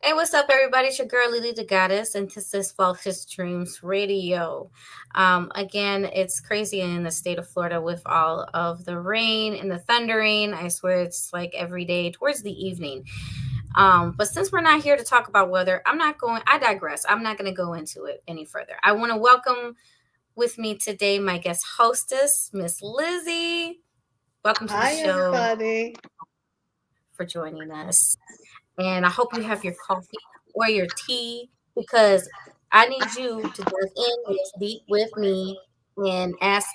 Hey, what's up, everybody? It's your girl, LeeLee the Goddess, and this is FlawlessDreams Radio. Again, it's crazy in the state of Florida with all of the rain and the thundering. I swear it's like every day towards the evening. But since we're not here to talk about weather, I digress. I'm not going to go into it any further. I want to welcome with me today my guest hostess, Miss Lizzie. Welcome to the Hi, show everybody. for joining us. And I hope you have your coffee or your tea because I need you to dive in this deep with me and ask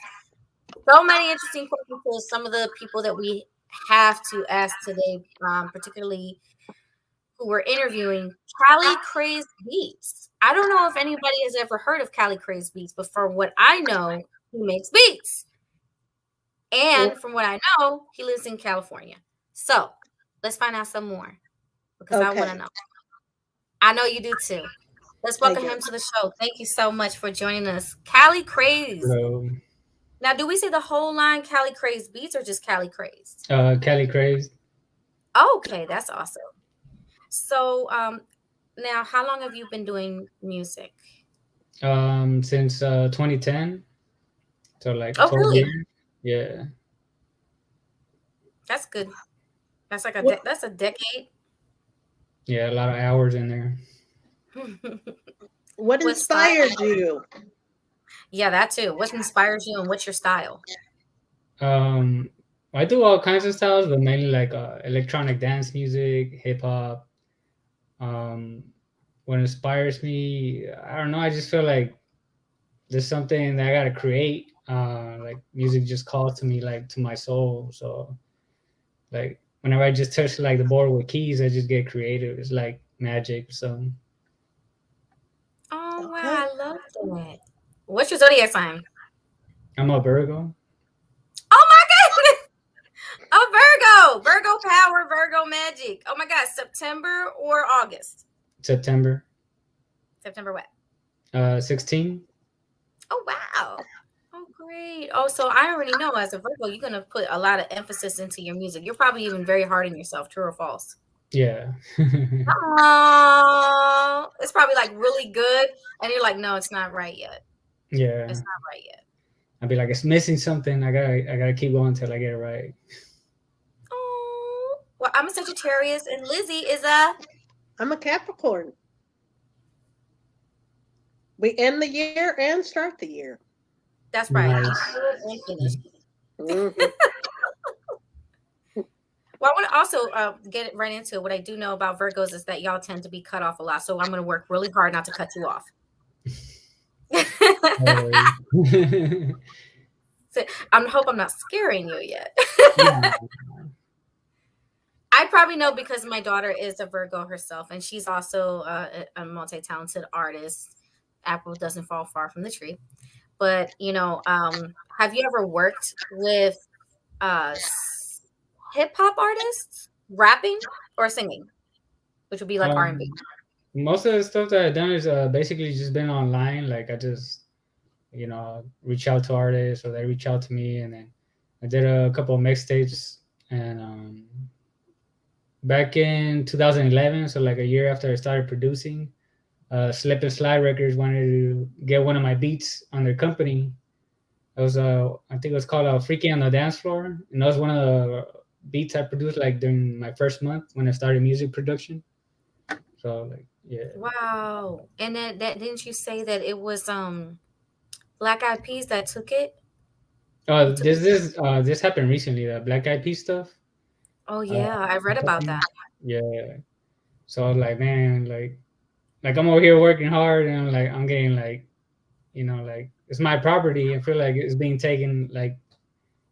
so many interesting questions to some of the people that we have to ask today, particularly who we're interviewing. Cali Craze Beats. I don't know if anybody has ever heard of Cali Craze Beats, but from what I know, he makes beats. And from what I know, he lives in California. So let's find out some more because I want to Okay, know. I know you do too. Let's I welcome do. him to the show. Thank you so much for joining us. Cali Craze. Hello, Now, do we say the whole line Cali Craze Beats or just Cali Craze? Cali Crazed. Okay, that's awesome. So, now how long have you been doing music? Since 2010, so like Oh, 12 really? years. Yeah, That's good. That's like What that's a decade. yeah, a lot of hours in there. What What style? inspired you? Yeah, that too. What inspires you and what's your style? Um, I do all kinds of styles, but mainly like electronic dance music, hip hop. Um, what inspires me, I don't know. I just feel like there's something that I gotta create. Like music just calls to me, like to my soul. So like whenever I just touch like the board with keys, I just get creative. It's like magic. So Oh Okay. wow, I love that. What's your zodiac sign? I'm a Virgo. Oh my goodness! Oh, Virgo, Virgo power, Virgo magic. Oh my God, September or August? September September what? 16. Oh wow. Oh great. Oh, so I already know as a Virgo, you're gonna put a lot of emphasis into your music. You're probably even very hard on yourself, true or false? Yeah. Oh, it's probably like really good, and you're like, no, it's not right yet. Yeah. It's not right yet. I'd be like, it's missing something. I gotta keep going till I get it right. Oh, well, I'm a Sagittarius, and Lizzie is a. I'm a Capricorn. We end the year and start the year. That's right. You Nice. started and finished. hmm Well, I want to also get it right into it. What I do know about Virgos is that y'all tend to be cut off a lot. So I'm going to work really hard not to cut you off. Always. So, I hope I'm not scaring you yet. No. I probably know because my daughter is a Virgo herself, and she's also a multi-talented artist. Apple doesn't fall far from the tree. But, have you ever worked with uh, hip hop artists, rapping or singing, which would be like R&B? Um, Most of the stuff that I've done is basically just been online. Like I just, reach out to artists or they reach out to me, and then I did a couple of mixtapes. And back in 2011, so like a year after I started producing, Slip and Slide Records wanted to get one of my beats on their company. It was I think it was called "Freaky on the Dance Floor," and that was one of the beats I produced like during my first month when I started music production. So like, yeah. Wow. And then that didn't you say that it was Black Eyed Peas that took it? He took This happened recently. The Black Eyed Peas stuff. Oh Uh, yeah, I read about that. yeah. So I was like, man, like I'm over here working hard, and I'm getting like, like it's my property. I feel like it's being taken like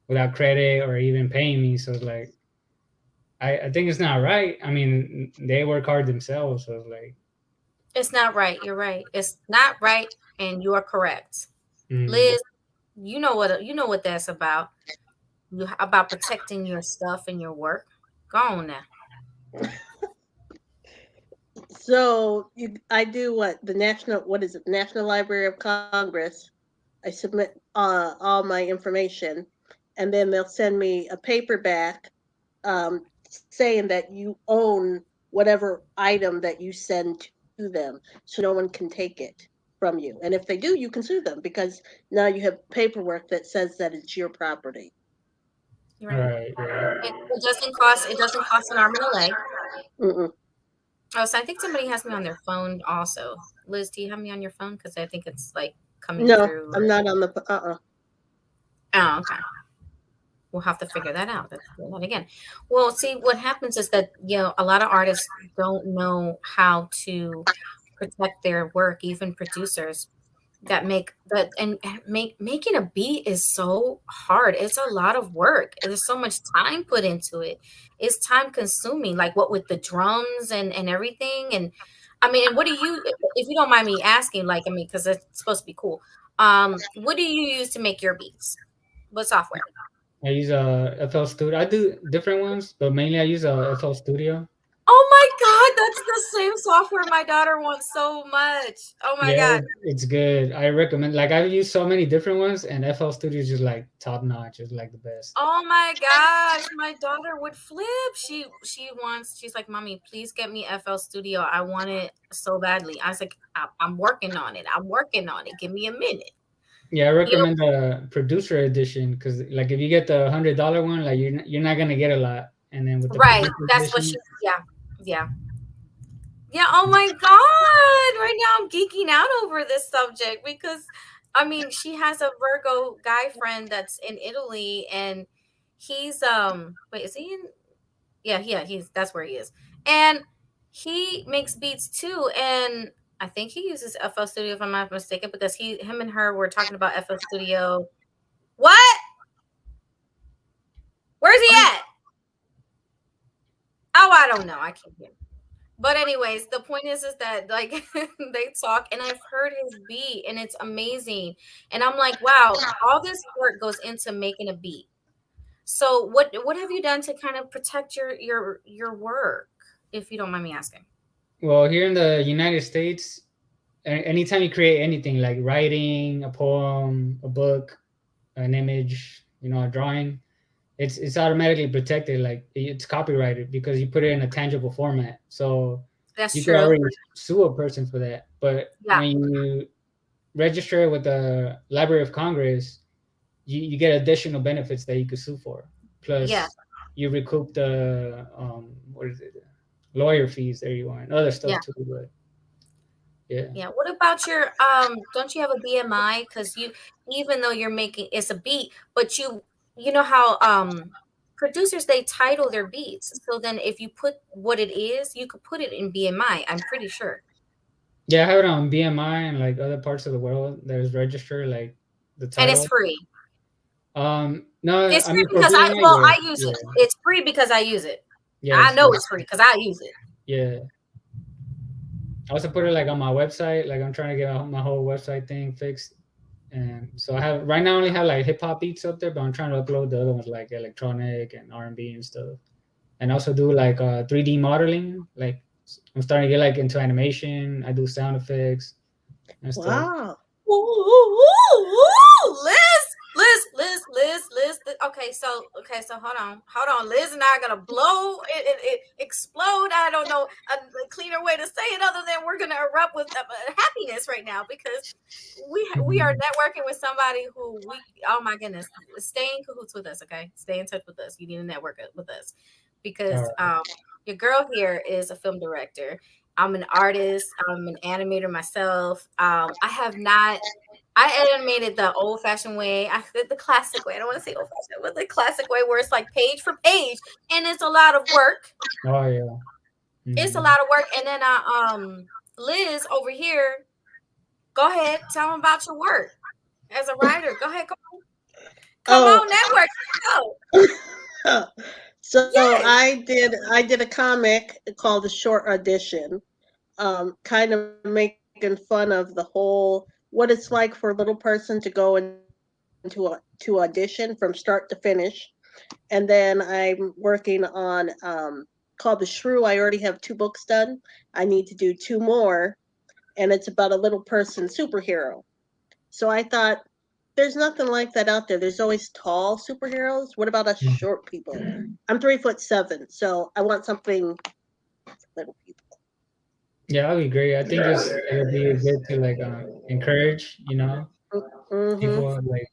without credit or even paying me. So it's like, I think it's not right. I mean, they work hard themselves. So it's like, It's not right. You're right. It's not right, and you are correct. mm, Liz, you know what that's about. About protecting your stuff and your work. Go on now. I do what the national. What is it? National Library of Congress. I submit all my information, and then they'll send me a paperback saying that you own whatever item that you send to them, so no one can take it from you. And if they do, you can sue them because now you have paperwork that says that it's your property. You're right. Right, right. It doesn't cost an arm and a leg. Mm-mm. Oh, so I think somebody has me on their phone also. Liz, do you have me on your phone? Because I think it's like coming No, through. I'm not on the. Oh, okay. We'll have to figure that out. Let's do that again. Well, see, what happens is that, a lot of artists don't know how to protect their work, even producers that make that and making a beat is so hard. It's a lot of work. There's so much time put into it. It's time consuming, like what with the drums and everything. And I mean, and what do you, if you don't mind me asking, like, I mean, because it's supposed to be cool. What do you use to make your beats? What software? I use a FL Studio. I do different ones, but mainly I use a FL Studio. Oh my God, that's the same software my daughter wants so much. Oh my Yeah, God. it's good. I recommend. Like I've used so many different ones, and FL Studio is just like top notch. It's like the best. Oh my gosh, my daughter would flip. She's like, "Mommy, please get me FL Studio. I want it so badly." I was like, I'm working on it. I'm working on it. Give me a minute." Yeah, I You recommend the producer edition because, like, if you get the $100 one, like you're not gonna get a lot, and then with the right. producer That's what edition, yeah. Yeah. Yeah, oh my God. Right now I'm geeking out over this subject because I mean, she has a Virgo guy friend that's in Italy and he's wait, is he in yeah, he's that's where he is. And he makes beats too. And I think he uses FL Studio if I'm not mistaken, because him and her were talking about FL Studio. What? Where's he at? Oh, I don't know. I can't hear. But anyways, the point is that like they talk and I've heard his beat and it's amazing. And I'm like, wow, all this work goes into making a beat. So what have you done to kind of protect your work, if you don't mind me asking? well, here in the United States, anytime you create anything like writing, a poem, a book, an image, a drawing, it's automatically protected. Like it's copyrighted because you put it in a tangible format. So That's you could true. already sue a person for that. But Yeah. when you register it with the Library of Congress, you get additional benefits that you could sue for. Yeah. Plus, you recoup the what is it, lawyer fees that you want, other stuff Yeah. too. But yeah, Yeah. What about your don't you have a BMI? Because you, even though you're making it's a beat, but you know how producers, they title their beats. So then if you put what it is, you could put it in BMI, I'm pretty sure. yeah, I have it on BMI and like other parts of the world. There's registered like the And it's title. free. No, It's I free mean for because BMI, I yeah, use it. yeah, It's free because I use it. yeah, I it's know free. it's free because I use it. Yeah, I also put it like on my website. Like I'm trying to get my whole website thing fixed. And so I have right now I only have like hip hop beats up there, but I'm trying to upload the other ones like electronic and R&B and stuff. And also do like 3D modeling. Like I'm starting to get like into animation. I do sound effects and stuff. Wow. Ooh, ooh, ooh, ooh, Liz. Okay, so hold on. Liz and I are gonna blow it explode. I don't know a cleaner way to say it other than we're gonna erupt with happiness right now because we are networking with somebody who we, oh my goodness, stay in cahoots with us. Okay, stay in touch with us. You need to network with us All because right. your girl here is a film director. I'm an artist. I'm an animator myself. I have not. I animated the old-fashioned way. I did the classic way. I don't want to say old-fashioned, but the classic way where it's like page for page, and it's a lot of work. Oh yeah. It's a Mhm. lot of work. And then Liz over here. Go ahead, tell them about your work as a writer. Go ahead, come Oh, on, network. Go. so Yes, I did a comic called The Short Audition, kind of making fun of the whole what it's like for a little person to go to audition from start to finish. And then I'm working on called The Shrew. I already have 2 books done. I need to do 2 more, and it's about a little person superhero. So I thought, there's nothing like that out there. There's always tall superheroes. What about us short people? I'm 3'7", so I want something little people. Yeah, that'd be great. I think just it'll be good to like encourage, Mm-hmm. people like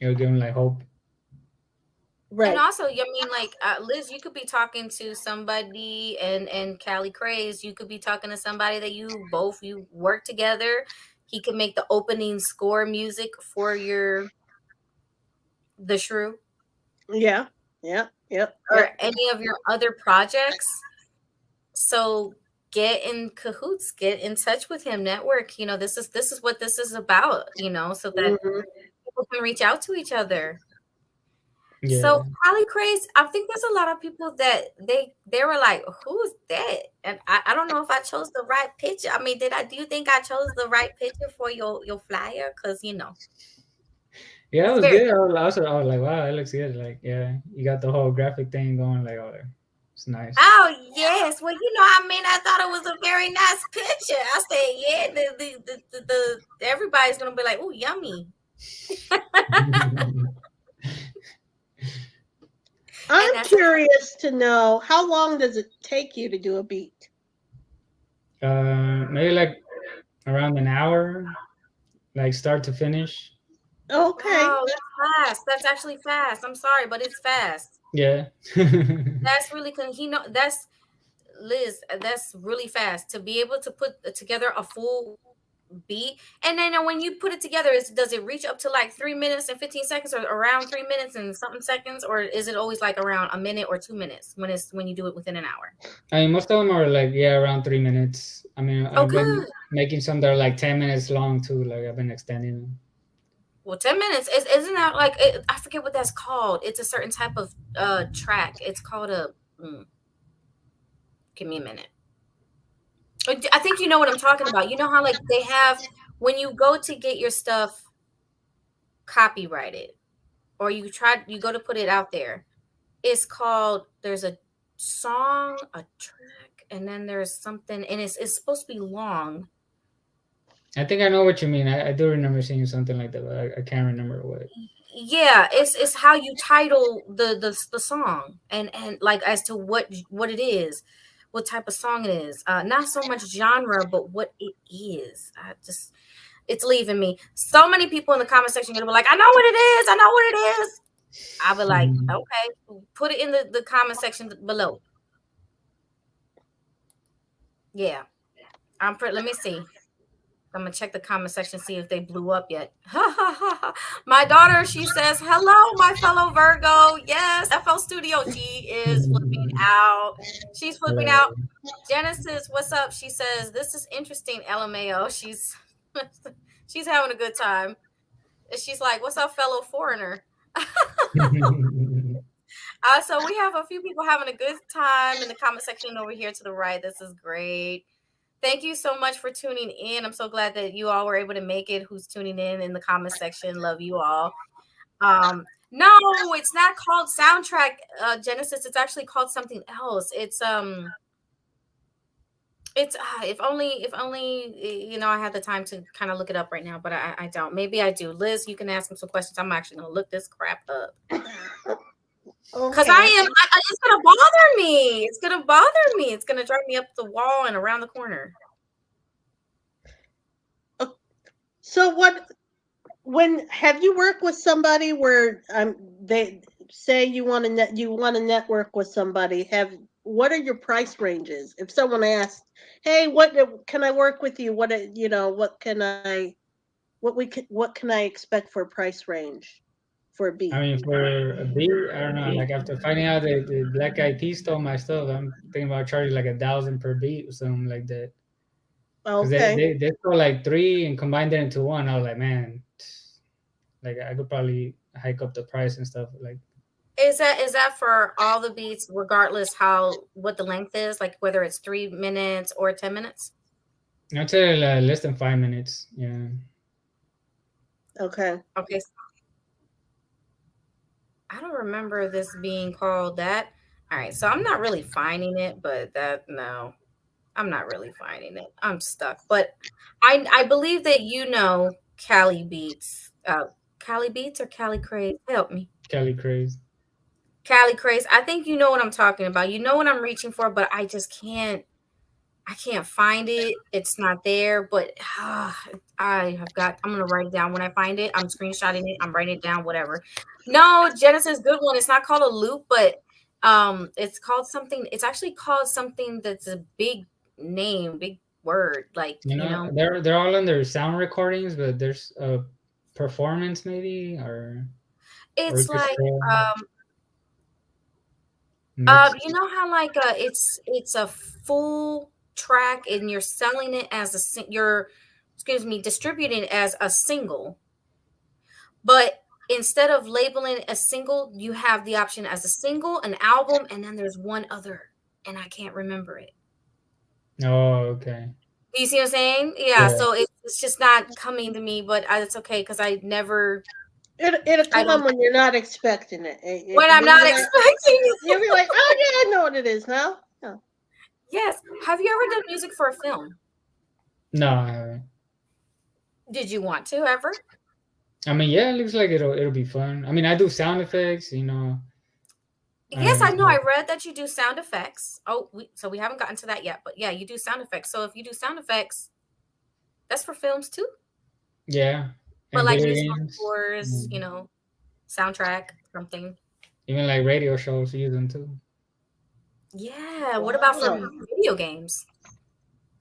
give them like hope. And Right. also, I mean, like Liz, you could be talking to somebody, and Callie Craze, you could be talking to somebody that you work together. He could make the opening score music for the shrew Yeah. Yeah. Yep. or Yep. any of your other projects. So get in cahoots, get in touch with him, network. This is what this is about. So that Mm-hmm. people can reach out to each other. So Yeah. Holly Craze, I think there's a lot of people that they were like, "Who's that?" And I don't know if I chose the right picture. I mean, did I? Do you think I chose the right picture for your flyer? Because Yeah, it it's was very. good. I was like, wow, it looks good. Like, yeah, you got the whole graphic thing going. Like, oh, it's nice. Oh yes, well I mean I thought it was a very nice picture. I said yeah, the everybody's gonna be like, "Oh yummy," and I'm that's curious to know how long does it take you to do a beat? Maybe like around an hour, like start to finish. Okay. wow, that's fast. That's actually fast. I'm sorry, but it's fast. Yeah. That's really that's Liz. That's really fast to be able to put together a full beat. And then when you put it together, does it reach up to like 3 minutes and 15 seconds, or around 3 minutes and something seconds, or is it always like around a minute or 2 minutes when you do it within an hour? I mean, most of them are like, yeah, around 3 minutes. I mean, Oh, I've been good. making some that are like 10 minutes long too. Like, I've been extending them. Well, 10 minutes isn't that like I forget what that's called. It's a certain type of track. It's called a. Give me a minute. I think you know what I'm talking about. You know how like they have when you go to get your stuff copyrighted, or you go to put it out there. It's called there's a song, a track, and then there's something, and it's supposed to be long. I think I know what you mean. I do remember seeing something like that, but I can't remember what. Yeah, it's how you title the song, and like as to what it is, what type of song it is. Not so much genre, but what it is. It's leaving me. So many people in the comment section are gonna be like, I know what it is, I know what it is. I'll be like, okay, put it in the comment section below. Yeah. Let me see. I'm gonna check the comment section, see if they blew up yet. My daughter, she says, "Hello, my fellow Virgo. Yes, FL Studio." She is flipping out. She's flipping out. Right. Genesis, what's up? She says, "This is interesting." LMAO. She's having a good time. And she's like, "What's up, fellow foreigner?" So we have a few people having a good time in the comment section over here to the right. This is great. Thank you so much for tuning in. I'm so glad that you all were able to make it. Who's tuning in the comment section? Love you all. No, it's not called soundtrack Genesis. It's actually called something else. It's if only I had the time to kind of look it up right now, but I don't. Maybe I do. Liz, you can ask him some questions. I'm actually gonna look this crap up because Okay. it's gonna bother me. It's gonna bother me. It's gonna drive me up the wall and around the corner. So what when have you worked with somebody where they say you want to network with somebody, have what are your price ranges? If someone asks, "Hey, can I work with you? What can what can I expect for a price range for a I beat?" mean, for a beat, I don't know. Like after finding out that the Black Eyed Peas stole my stuff, I'm thinking about charging like 1,000 per beat or something like that. Because they, Okay. they they stole like three and combined it into one. I was like, man, like I could probably hike up the price and stuff. Like Is that for all the beats, regardless what the length is, like whether it's 3 minutes or 10 minutes? I'd say less than 5 minutes. Yeah. Okay. Okay, I don't remember this being called that. All right, so I'm not really finding it, but no, I'm not really finding it. I'm stuck. But I believe that Cali Beats. Cali Beats or Cali Craze? Help me. Cali craze. Cali Craze. I think you know what I'm talking about. You know what I'm reaching for, but I just can't. I can't find it. It's not there. But I have got. I'm gonna write it down when I find it. I'm screenshotting it. I'm writing it down. Whatever. No, Genesis, good one. It's not called a loop, but it's called something. It's actually called something that's a big name, big word. Like You you know, know, they're all under sound recordings, but there's a performance maybe or it's like orchestra um mix. you know how like it's a full track and you're selling it as you're excuse me distributing it as a single, but instead of labeling it a single, you have the option as a single, an album, and then there's one other, and I can't remember it. Oh, okay. Do you see what I'm saying? Yeah. Yeah. So it's just not coming to me, but it's okay because I never, It'll I don't come when you're not expecting it. when I'm You'll not be like, expecting you'll it. be like, oh yeah, I know what it is now. Yeah. Yes. Have you ever done music for a film? No, I haven't. Did you want to ever? I mean, yeah, it looks like it'll be fun. I mean, I do sound effects, you know. Yes, I know. I So read that you do sound effects. Oh, so we haven't gotten to that yet, but yeah, you do sound effects. So if you do sound effects, that's for films too. yeah, But and like video musical games, scores, mm, soundtrack, something. even like radio shows use them too. Yeah. What about for Wow. video games?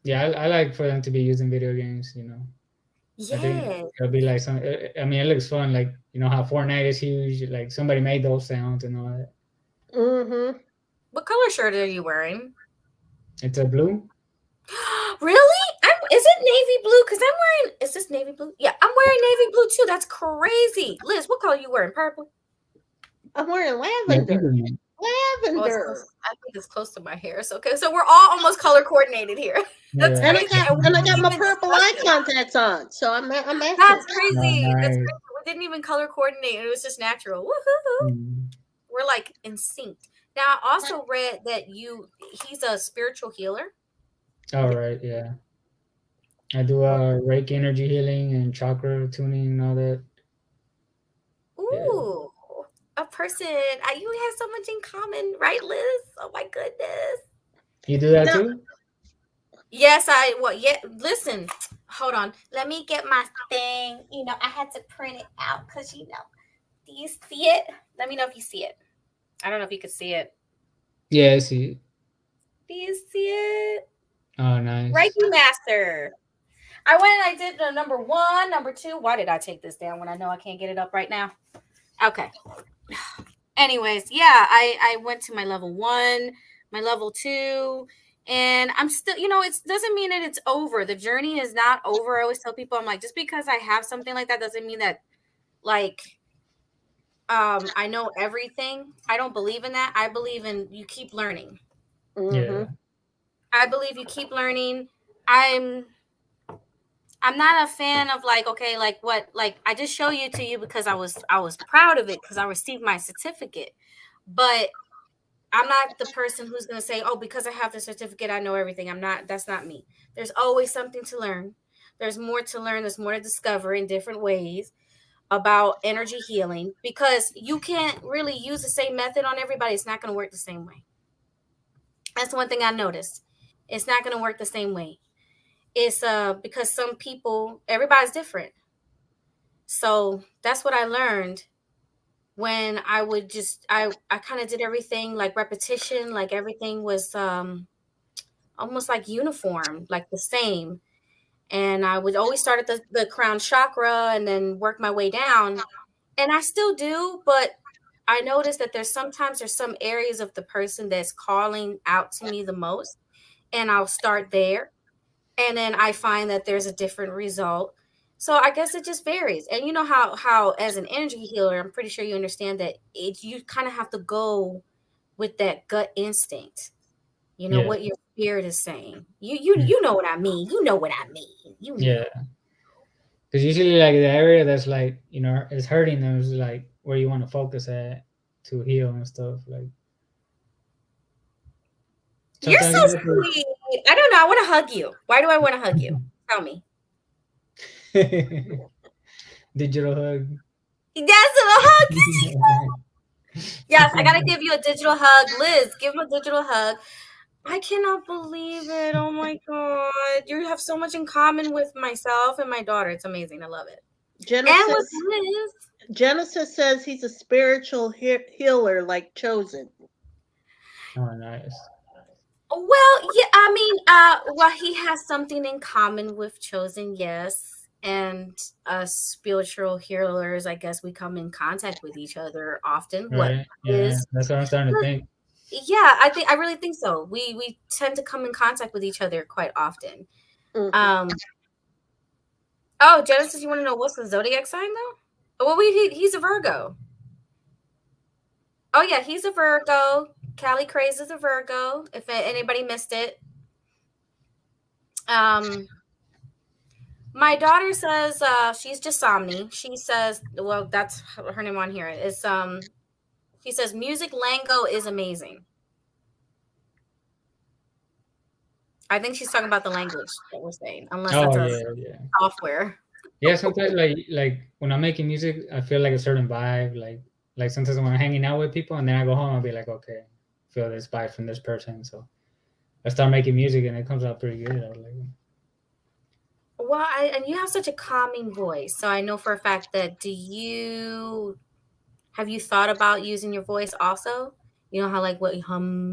Yeah, I like for them to be using video games. You know, I think Yeah. it'll be like some. I mean, it looks fun. Like you know how Fortnite is huge. Like somebody made those sounds and all that. Mm-hmm. What color shirt are you wearing? It's a blue. Really? Is it navy blue? Because I'm wearing. Is this navy blue? Yeah, I'm wearing navy blue too. That's crazy. Liz, what color you wearing? Purple. I'm wearing Yeah, I think lavender. Oh, it's close. Lavender. I think it's close to my hair. So okay, so we're all almost color coordinated here. That's yeah. And crazy, and we I got didn't my even purple discuss eye it. contacts on, so I'm matching. That's Oh, crazy. That's nice. crazy. We didn't even color coordinate. It was just natural. Woohoo! Mm. We're like in sync. Now, I also read that he's a spiritual healer. All right. Yeah, I do Reiki energy healing and chakra tuning and all that. Yeah. Ooh, a person. You have so much in common, right, Liz? Oh my goodness. You do that Now, too? Yes, yeah, listen. Hold on. Let me get my thing. I had to print it out because do you see it? Let me know if you see it. I don't know if you could see it. Yeah, I see. Do you see it? Oh, nice. Reiki Master. I went and I did the number 1, number 2. Why did I take this down when I know I can't get it up right now? Okay. Anyways, yeah, I went to my level 1, my level 2, and I'm still, it doesn't mean that it's over. The journey is not over. I always tell people, I'm like, just because I have something like that doesn't mean that, like, I know everything. I don't believe in that. I believe in you keep learning. mm-hmm. Yeah. I believe you keep learning. I'm I'm not a fan of like, okay, like what, like I just show you to you because I was proud of it because I received my certificate. But I'm not the person who's going to say, oh, because I have the certificate, I know everything. That's not me. There's always something to learn. There's more to learn. There's more to discover in different ways about energy healing because you can't really use the same method on everybody. It's not going to work the same way. That's one thing I noticed. It's not going to work the same way. It's because some people, everybody's different. So that's what I learned when I would I kind of did everything like repetition, like everything was almost like uniform, like the same. And I would always start at the crown chakra and then work my way down. And I still do, but I noticed that there's some areas of the person that's calling out to me the most. And I'll start there. And then I find that there's a different result. So I guess it just varies. And you know how as an energy healer, I'm pretty sure you understand that you kind of have to go with that gut instinct. Yeah. What your spirit is saying. You know what I mean. You know what I mean. You know. Yeah. Because usually, like the area that's like is hurting them is like where you want to focus at to heal and stuff. Like You're sometimes so you have to. sweet. I don't know. I want to hug you. Why do I want to hug you? Tell me. Digital hug. That's a hug. Yes, I gotta give you a digital hug. Liz, give him a digital hug. I cannot believe it. Oh my God. You have so much in common with myself and my daughter. It's amazing. I love it. And with Genesis Liz. Genesis says he's a spiritual healer like Chosen. Oh, nice. Well, yeah, I mean, well, he has something in common with Chosen, yes. And us spiritual healers, I guess we come in contact with each other often. What Right. Yeah, is that's what I'm starting to think. yeah, I really think so. We tend to come in contact with each other quite often. Hmm. Um oh, Genesis, you want to know what's the zodiac sign though? Well, he's a Virgo. Oh yeah, he's a Virgo. Callie Craze is a Virgo. If anybody missed it, um, my daughter says she's Jasomni. She says, well, that's her name on here. Is she says music lingo is amazing. I think she's talking about the language that we're saying, unless Oh that's a yeah, yeah, software. yeah. Sometimes like when I'm making music, I feel like a certain vibe. Like sometimes when I'm hanging out with people, and then I go home, I'll be like, okay, feel this vibe from this person. So I start making music, and it comes out pretty good. I was like, Well, and you have such a calming voice, so I know for a fact that have you thought about using your voice also? You know how like what oh yeah, I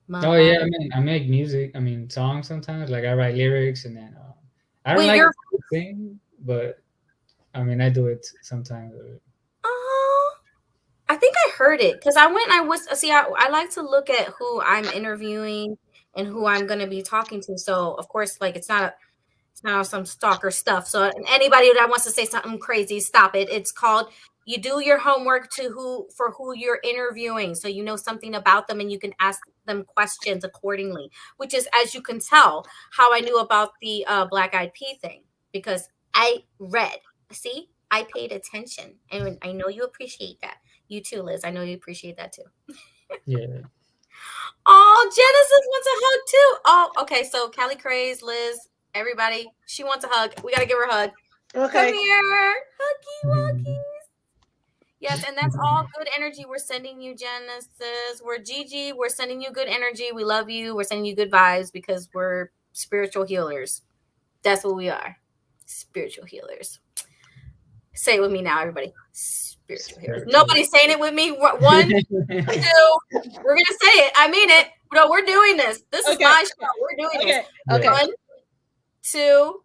mama. mean, I make music. I mean, songs sometimes. Like I write lyrics, and then I don't Wait, like you're to sing, but I mean, I do it sometimes. oh, I think I heard it because I went and I was see I like to look at who I'm interviewing and who I'm going to be talking to. So of course, like it's not some stalker stuff. So anybody that wants to say something crazy, stop it. It's called you do your homework to who you're interviewing, so you know something about them and you can ask them questions accordingly. Which is, as you can tell, how I knew about the Black Eyed Pea thing because I read. See, I paid attention, and I know you appreciate that. You too, Liz. I know you appreciate that too. Yeah. Oh, Genesis wants a hug too. Oh, okay. So Callie Craze, Liz, everybody, she wants a hug. We gotta give her a hug. Come Okay. here, huggy Mhm. wuggy. Yes, and that's all good energy we're sending you, Genesis. We're Gigi. We're sending you good energy. We love you. We're sending you good vibes because we're spiritual healers. That's what we are. Spiritual healers. Say it with me now, everybody. Spiritual healers. Spiritual. Nobody's saying it with me. One, two. We're gonna say it. I mean it. No, we're doing this. This is Okay. my show. We're doing this. Okay. Yeah. Okay. 1, 2,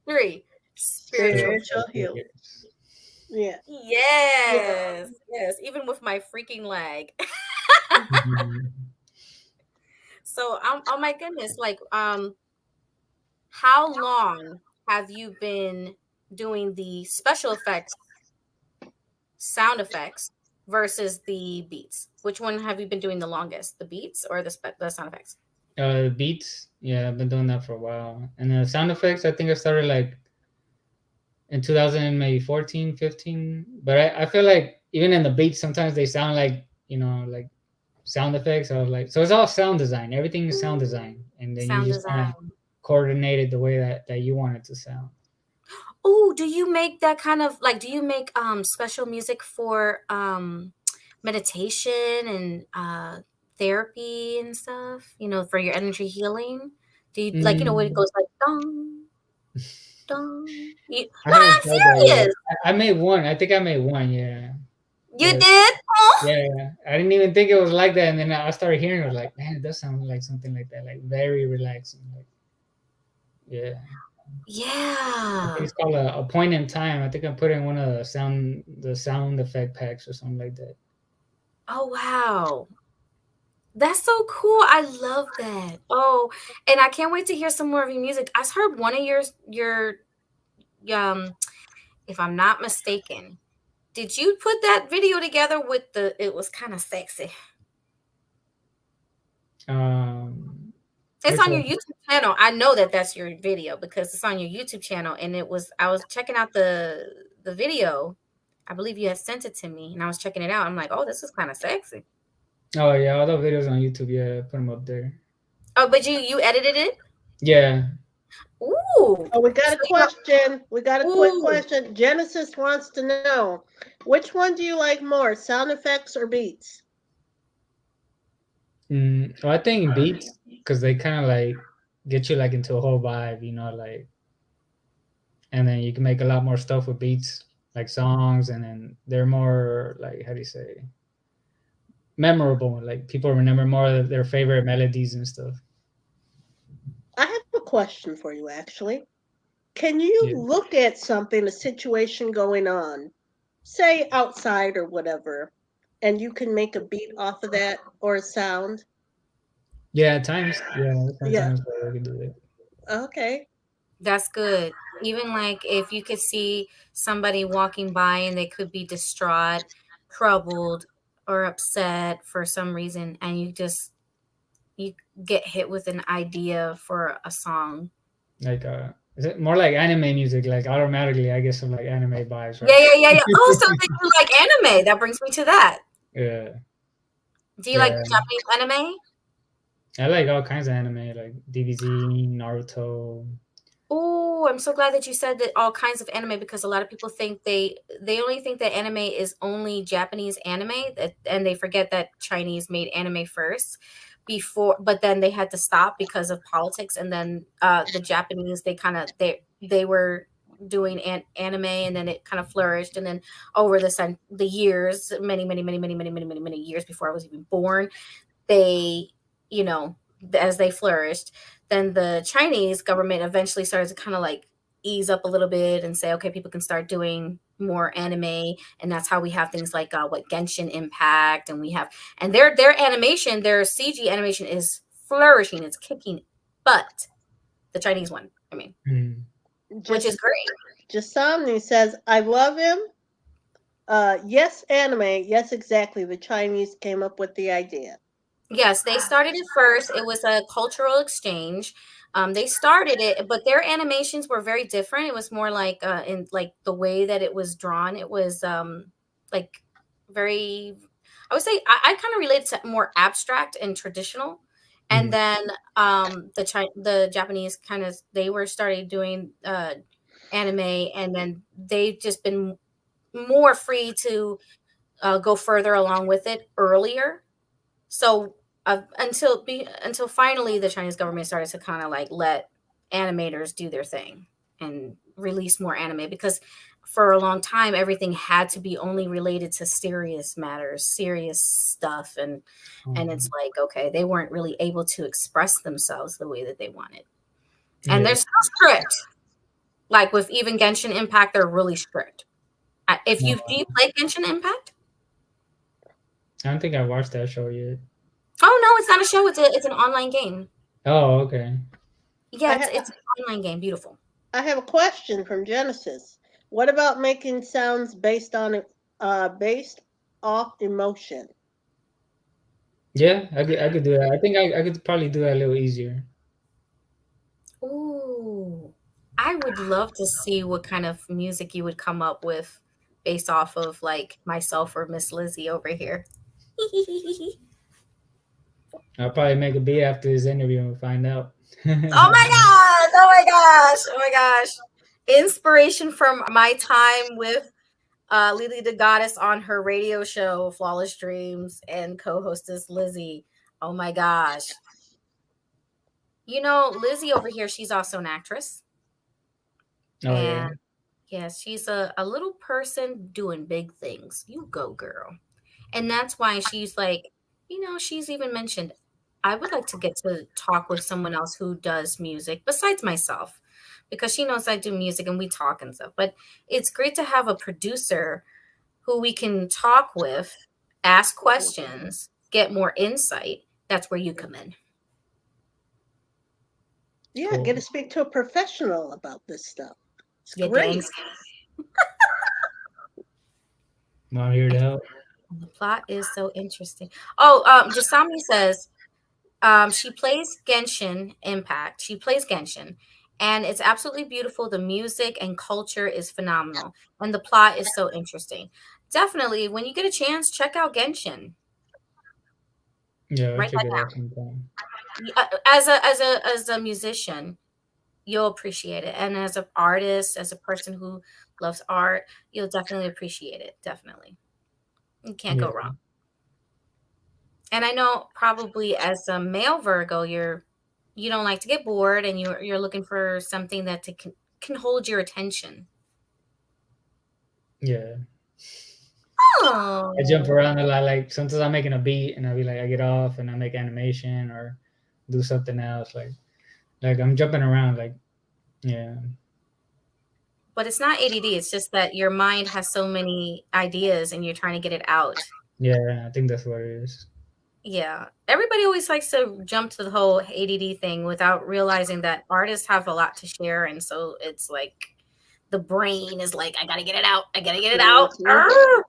3. Spiritual. Spiritual healer. Yeah. Yeah. Yes. Yes. Even with my freaking leg. Mhm. So oh my goodness. Like how long have you been doing the special effects sound effects versus the beats? Which one have you been doing the longest? The beats or the sound effects? Beats. Yeah, I've been doing that for a while. And the sound effects, I think I started like in 2000, maybe 14, 15. But I feel like even in the beats, sometimes they sound like, like sound effects. I was like, so it's all sound design. Everything is sound design. And then you Sound just kind of design. coordinate it the way that you want it to sound. Oh, do you make that kind of like do you make special music for meditation and therapy and stuff, for your energy healing? Do you like when it Mm, goes like dong dong? I No, haven't tried that I'm yet. serious. I made one. I think I made one. Yeah. You But did? Oh. yeah, I didn't even think it was like that. And then I started hearing it, I was like, man, it does sound like something like that, like very relaxing. Like, yeah. I think Yeah. it's called a point in time. I think I put in one of the sound effect packs or something like that. Oh wow. That's so cool. I love that. Oh, and I can't wait to hear some more of your music. I heard one of your um if I'm not mistaken. Did you put that video together with it was kind of sexy. It's Which on your one? YouTube channel. I know that that's your video because it's on your YouTube channel and I was checking out the video. I believe you had sent it to me and I was checking it out. I'm like, "Oh, this is kind of sexy." Oh yeah, all the videos on YouTube. Yeah, put them up there. Oh, but you edited it? Yeah. Ooh. Oh, we got So a you know, question. We got a quick ooh. question. Genesis wants to know, which one do you like more, sound effects or beats? Well, I think beats because they kind of like get you like into a whole vibe, you know, like, and then you can make a lot more stuff with beats, like songs, and then they're more like, how do you say, memorable. Like people remember more of their favorite melodies and stuff. I have a question for you, actually. Can you Yeah, look at something, a situation going on, say outside or whatever, and you can make a beat off of that or a sound? yeah. At times, yeah, there's Yeah. sometimes where we can do it. Okay. That's good. Even like if you could see somebody walking by and they could be distraught, troubled, or upset for some reason, and you get hit with an idea for a song. Like, is it more like anime music? Like automatically, I get some like anime vibes, Yeah, right? yeah, yeah, yeah. Oh, so then you like anime. That brings me to that. Yeah, Do you like yeah. Japanese anime? I like all kinds of anime, like DBZ, Naruto. Oh, I'm so glad that you said that all kinds of anime because a lot of people think they only think that anime is only Japanese anime and they forget that Chinese made anime first before but then they had to stop because of politics and then the Japanese they were doing anime and then it kind of flourished and then over the years many years before I was even born they, you know, as they flourished, then the Chinese government eventually started to kind of like ease up a little bit and say, okay, people can start doing more anime, and that's how we have things like what Genshin Impact, and we have and their animation, their CG animation is flourishing, it's kicking butt. The Chinese one, I mean, Mm. which is Just great. Jasomni says, I love him. Yes, anime. Yes, exactly. The Chinese came up with the idea. Yes, they started it first. It was a cultural exchange. They started it, but their animations were very different. It was more like in like the way that it was drawn. It was like very. I would say I kind of related to more abstract and traditional. And Mm. then the Japanese kind of they were started doing anime, and then they've just been more free to go further along with it earlier so until finally the Chinese government started to kind of like let animators do their thing and release more anime because for a long time everything had to be only related to serious matters, serious stuff and it's Um, like okay, they weren't really able to express themselves the way that they wanted. And they're yeah. still strict. Like with even Genshin Impact, they're really strict. If you do you play Genshin Impact? I don't think I watched that show yet. Oh no, it's not a show. It's an online game. Oh, okay. I, Yeah, it's ha- an online game. Beautiful. I have a question from Genesis. What about making sounds based off emotion? Yeah, I could do that. I think I could probably do that a little easier. Ooh, I would love to see what kind of music you would come up with based off of like myself or Miss Lizzie over here. Oh I'll probably make a beat after this interview and find out. my gosh! Oh my gosh! Oh my gosh! Inspiration from my time with LeeLee the Goddess on her radio show, Flawless Dreams, and co-hostess Lizzie. Oh my gosh! You know, Lizzie over here, she's also an actress. Oh yeah. And yes, she's a little person doing big things. You go, girl. And that's why she's like, she's even mentioned, I would like to get to talk with someone else who does music besides myself, because she knows I do music and we talk and stuff. But it's great to have a producer who we can talk with, ask questions, get more insight. That's where you come in. Yeah, get Cool. to speak to a professional about this stuff. It's Yeah, great. dang. I'm here to help. The plot is so interesting. Oh, Jasami says she plays Genshin Impact. She plays Genshin, and it's absolutely beautiful. The music and culture is phenomenal, and the plot is so interesting. Definitely, when you get a chance, check out Genshin. Yeah, I'll Write check that it out down. sometime. As a musician. you'll appreciate it. And as an artist, as a person who loves art, you'll definitely appreciate it. Definitely. You can't go Yeah, wrong. And I know probably as a male Virgo, you don't like to get bored and you're looking for something that can hold your attention. yeah. I jump Oh, around a lot. Like sometimes I'm making a beat and I'll be like, I get off and I make animation or do something else. Like I'm jumping around. Like yeah, but it's not ADD. It's just that your mind has so many ideas and you're trying to get it out. yeah. I think that's what it is. Yeah. Everybody always likes to jump to the whole ADD thing without realizing that artists have a lot to share. And so it's like the brain is like, I got to get it out. I got to get it out. Mhm. Arr!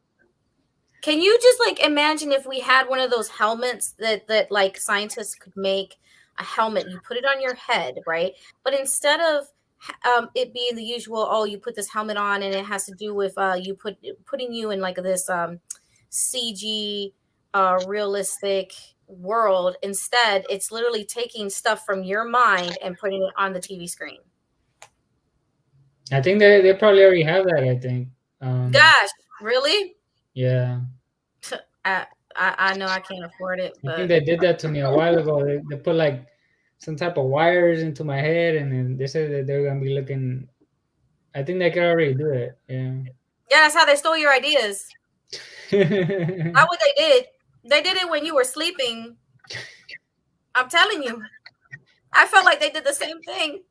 Can you just like imagine if we had one of those helmets that like scientists could make a helmet? You put it on your head, right? But instead of it being the usual, oh, you put this helmet on and it has to do with putting you in like this CG realistic world. Instead, it's literally taking stuff from your mind and putting it on the TV screen. I think they probably already have that. I think. Gosh, really? Yeah, I I know I can't afford it, I think but they did that to me a while ago. They put like some type of wires into my head, and then they said that they're gonna be looking. I think they could already do it. Yeah. yeah, that's how they stole your ideas. That's what they did. They did it when you were sleeping. I'm telling you. I felt like they did the same thing.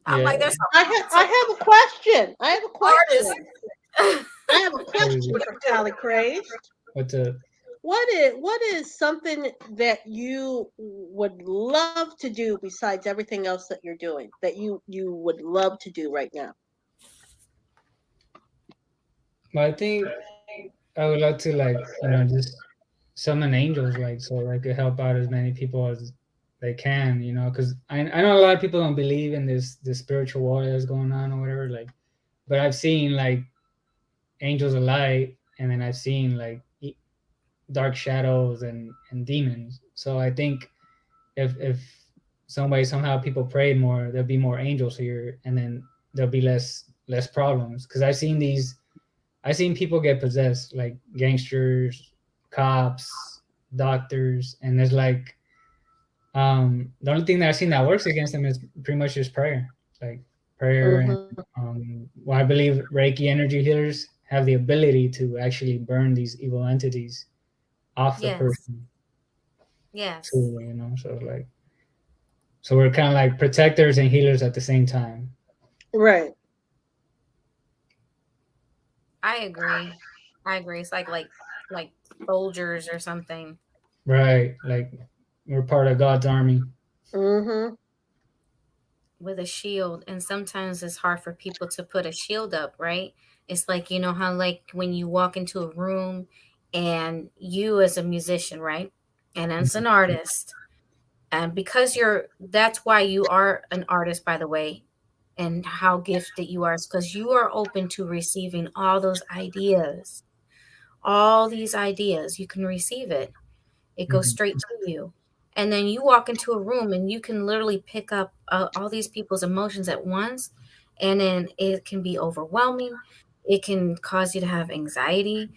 I'm like, Yeah. there's I some have a question. I have a artists. question. I have a question for Tally Craze. What's up? What is something that you would love to do besides everything else that you're doing that you would love to do right now? Well, I think I would like to just summon angels, like so I could help out as many people as they can, because I know a lot of people don't believe in this spiritual war that's going on or whatever, like, but I've seen like angels of light, and then I've seen like dark shadows and demons. So I think if some way somehow people prayed more, there'll be more angels here, and then there'll be less problems. Because I've seen people get possessed, like gangsters, cops, doctors, and there's like the only thing that I've seen that works against them is pretty much just prayer, like prayer and Mm-hmm. well, I believe Reiki energy healers have the ability to actually burn these evil entities off the Yes, person yes. too, So like so we're kind of like protectors and healers at the same time, Right. I agree. I agree. It's like soldiers or something right? Like we're part of God's army. Mm-hmm. with a shield. And sometimes it's hard for people to put a shield up, right? It's like, you know how like when you walk into a room and you as a musician, right? And as an artist, and because that's why you are an artist, by the way, and how gifted you are, is because you are open to receiving all those ideas, all these ideas. You can receive it. It goes Mhm. straight to you. And then you walk into a room and you can literally pick up all these people's emotions at once. And then it can be overwhelming. It can cause you to have anxiety.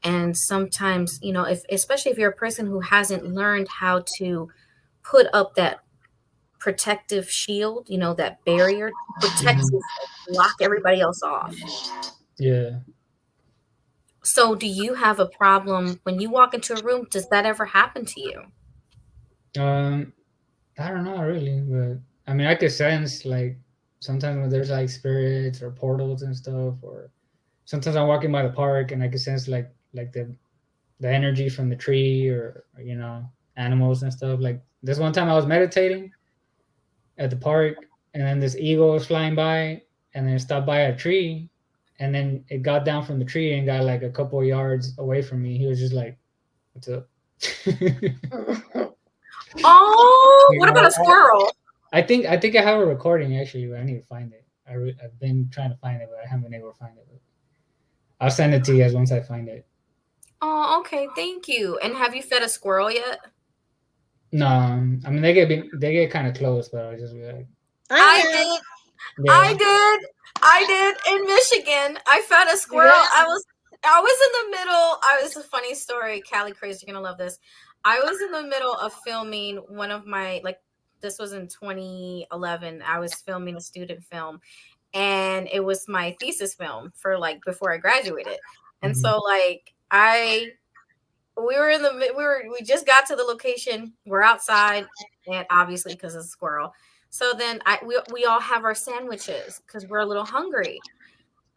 And sometimes, if especially if you're a person who hasn't learned how to put up that protective shield, that barrier to protect Mhm. yourself, block everybody else off. Yeah. So, do you have a problem when you walk into a room? Does that ever happen to you? Um, I don't know really, but I mean, I could sense like sometimes when there's like spirits or portals and stuff, or sometimes I'm walking by the park and I can sense like the energy from the tree or animals and stuff. Like this one time I was meditating at the park, and then this eagle was flying by, and then it stopped by a tree, and then it got down from the tree and got like a couple of yards away from me. He was just like, "What's up?" Oh, what about a I, squirrel? I think I have a recording actually, but I need to find it. I've been trying to find it, but I haven't been able to find it. But I'll send it to you guys once I find it. Oh, okay, thank you. And have you fed a squirrel yet? No, I mean they get kind of close, but I was just be like, I I have. did. Yeah. I did in Michigan. I found a squirrel. Yeah. I was in the middle. It's a funny story. Callie Craze, you're gonna love this. I was in the middle of filming one of my this was in 2011. I was filming a student film, and it was my thesis film for before I graduated. And Mhm. so we were we just got to the location. We're outside, and obviously because it's a squirrel. So then we all have our sandwiches because we're a little hungry.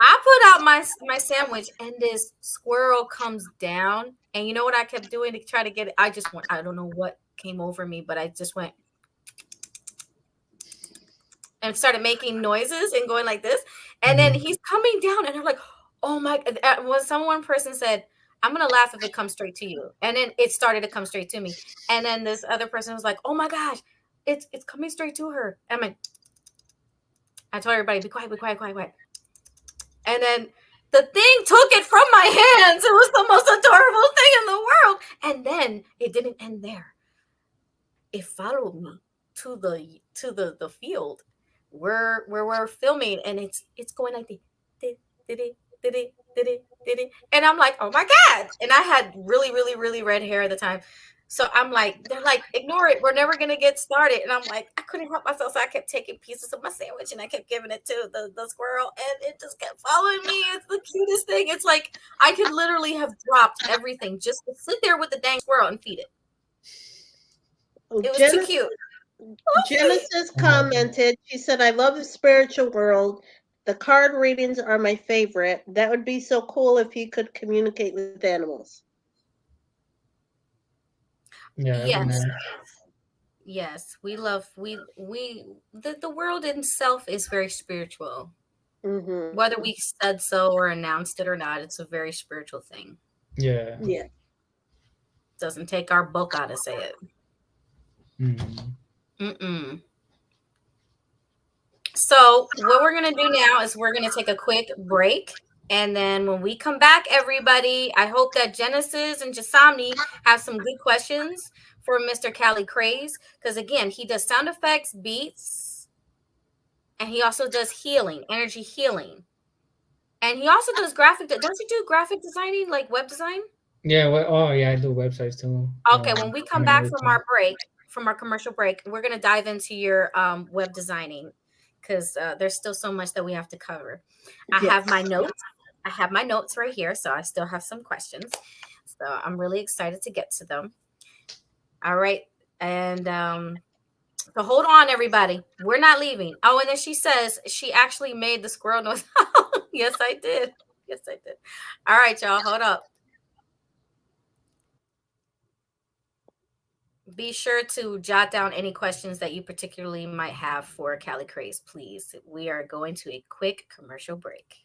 I put out my sandwich, and this squirrel comes down. And you know what I kept doing to try to get it? I don't know what came over me, but I just went and started making noises and going like this. And then Mhm. he's coming down, and I'm like, oh my! When one person said, "I'm gonna laugh if it comes straight to you," and then it started to come straight to me. And then this other person was like, "Oh my gosh, it's coming straight to her." I told everybody, "Be quiet, be quiet, quiet, quiet." And then the thing took it from my hands. It was the most adorable thing in the world. And then it didn't end there. It followed me to the field where we're filming, and it's going like the did it did it did it did it, and I'm like, oh my god! And I had really really really red hair at the time, so I'm like, they're like, ignore it, we're never gonna get started. And I'm like, I couldn't help myself, so I kept taking pieces of my sandwich and I kept giving it to the squirrel, and it just kept following me. It's the cutest thing. It's like I could literally have dropped everything just to sit there with the dang squirrel and feed it. Oh, It was too cute. Genesis Oh my god. commented, she said, I love the spiritual world. The card readings are my favorite. That would be so cool if you could communicate with animals. Yeah, that'd be Yes, nice. yes, we love the world itself is very spiritual. Mm-hmm. Whether we said so or announced it or not, it's a very spiritual thing. Yeah. Yeah. Doesn't take our book out to say it. Mhm. Mm-mm. So what we're gonna do now is we're gonna take a quick break, and then when we come back, everybody, I hope that Genesis and Jasami have some good questions for Mr. Cali Craze, because again, he does sound effects, beats, and he also does healing, energy healing. And he also does don't you do graphic designing, like web design? Yeah. Well, oh yeah, I do websites too. Okay, when we I come mean back from everything. our break, from our commercial break, we're gonna dive into your web designing, because there's still so much that we have to cover. I have my Yes. notes. I have my notes right here, so I still have some questions. So I'm really excited to get to them. All right, and so hold on, everybody. We're not leaving. Oh, and then she says she actually made the squirrel noise. Yes, I did. Yes, I did. All right, y'all, hold up. Be sure to jot down any questions that you particularly might have for Cali Craze, please. We are going to a quick commercial break.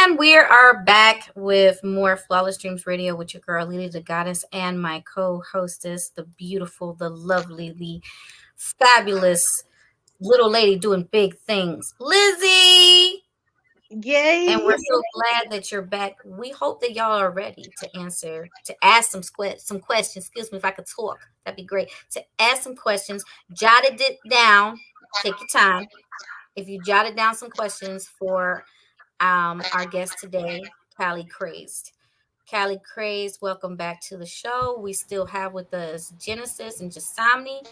And we are back with more Flawless Dreams Radio with your girl, LeeLee the Goddess, and my co hostess, the beautiful, the lovely, the fabulous little lady doing big things, Lizzie. And we're Yay! so glad that you're back. We hope that y'all are ready to answer, to ask some questions. Excuse me if I could talk. That'd be great. To ask some questions, jotted it down. Take your time. If you jotted down some questions for our guest today, Callie Crazed. Callie Crazed, welcome back to the show. We still have with us Genesis and Jasami,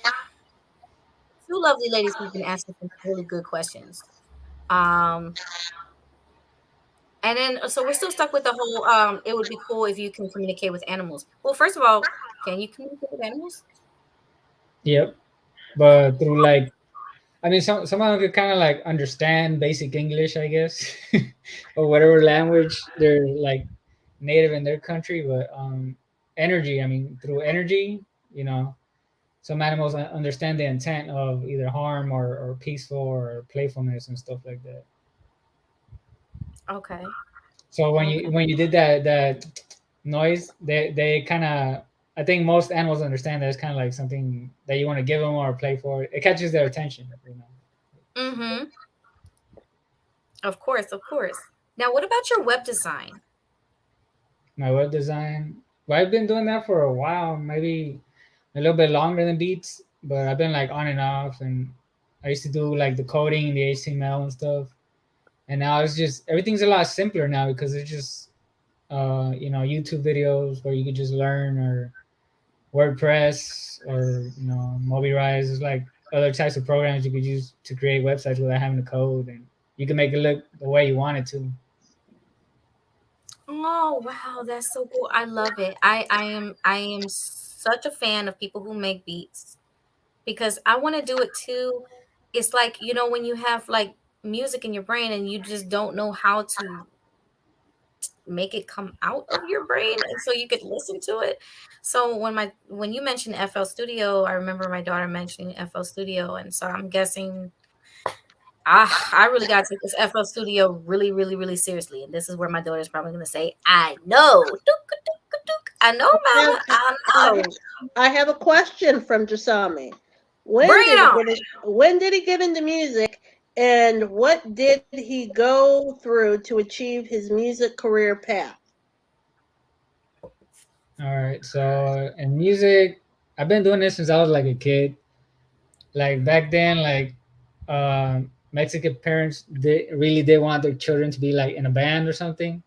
two lovely ladies who've been asking some really good questions. Um, and then so we're still stuck with the whole it would be cool if you can communicate with animals. Well, first of all, can you communicate with animals? Yep. But through like, I mean, someone could kind of like understand basic English, I guess, or whatever language they're like native in their country. But energy, I mean, through energy, you know, some animals understand the intent of either harm or peaceful or playfulness and stuff like that. Okay. So Okay. when you did that noise, they kind of, I think most animals understand that it's kind of like something that you want to give them or play for. It catches their attention, you know. Mm-hmm. Of course, of course. Now, what about your web design? My web design, well, I've been doing that for a while, maybe a little bit longer than Beats, but I've been like on and off. And I used to do like the coding, the HTML and stuff. And now it's just everything's a lot simpler now because it's just you know, YouTube videos where you could just learn, or WordPress, or you know, MobiRise. Is like other types of programs you could use to create websites without having to code, and you can make it look the way you want it to. Oh wow, that's so cool. I love it. I am such a fan of people who make beats because I want to do it too. It's like, when you have like music in your brain and you just don't know how to make it come out of your brain and so you could listen to it. So when you mentioned FL Studio, I remember my daughter mentioning FL Studio, and so I'm guessing I really got to take this FL Studio really, really, really seriously. And this is where my daughter's probably going to say, I know. Dook, dook, dook. I know, I have, mama. I I know. I have a question from Jasami. Bring it on. When did he get into music, and what did he go through to achieve his music career path? All right, so in music, I've been doing this since I was like a kid. Like back then, like Mexican parents did want their children to be like in a band or something.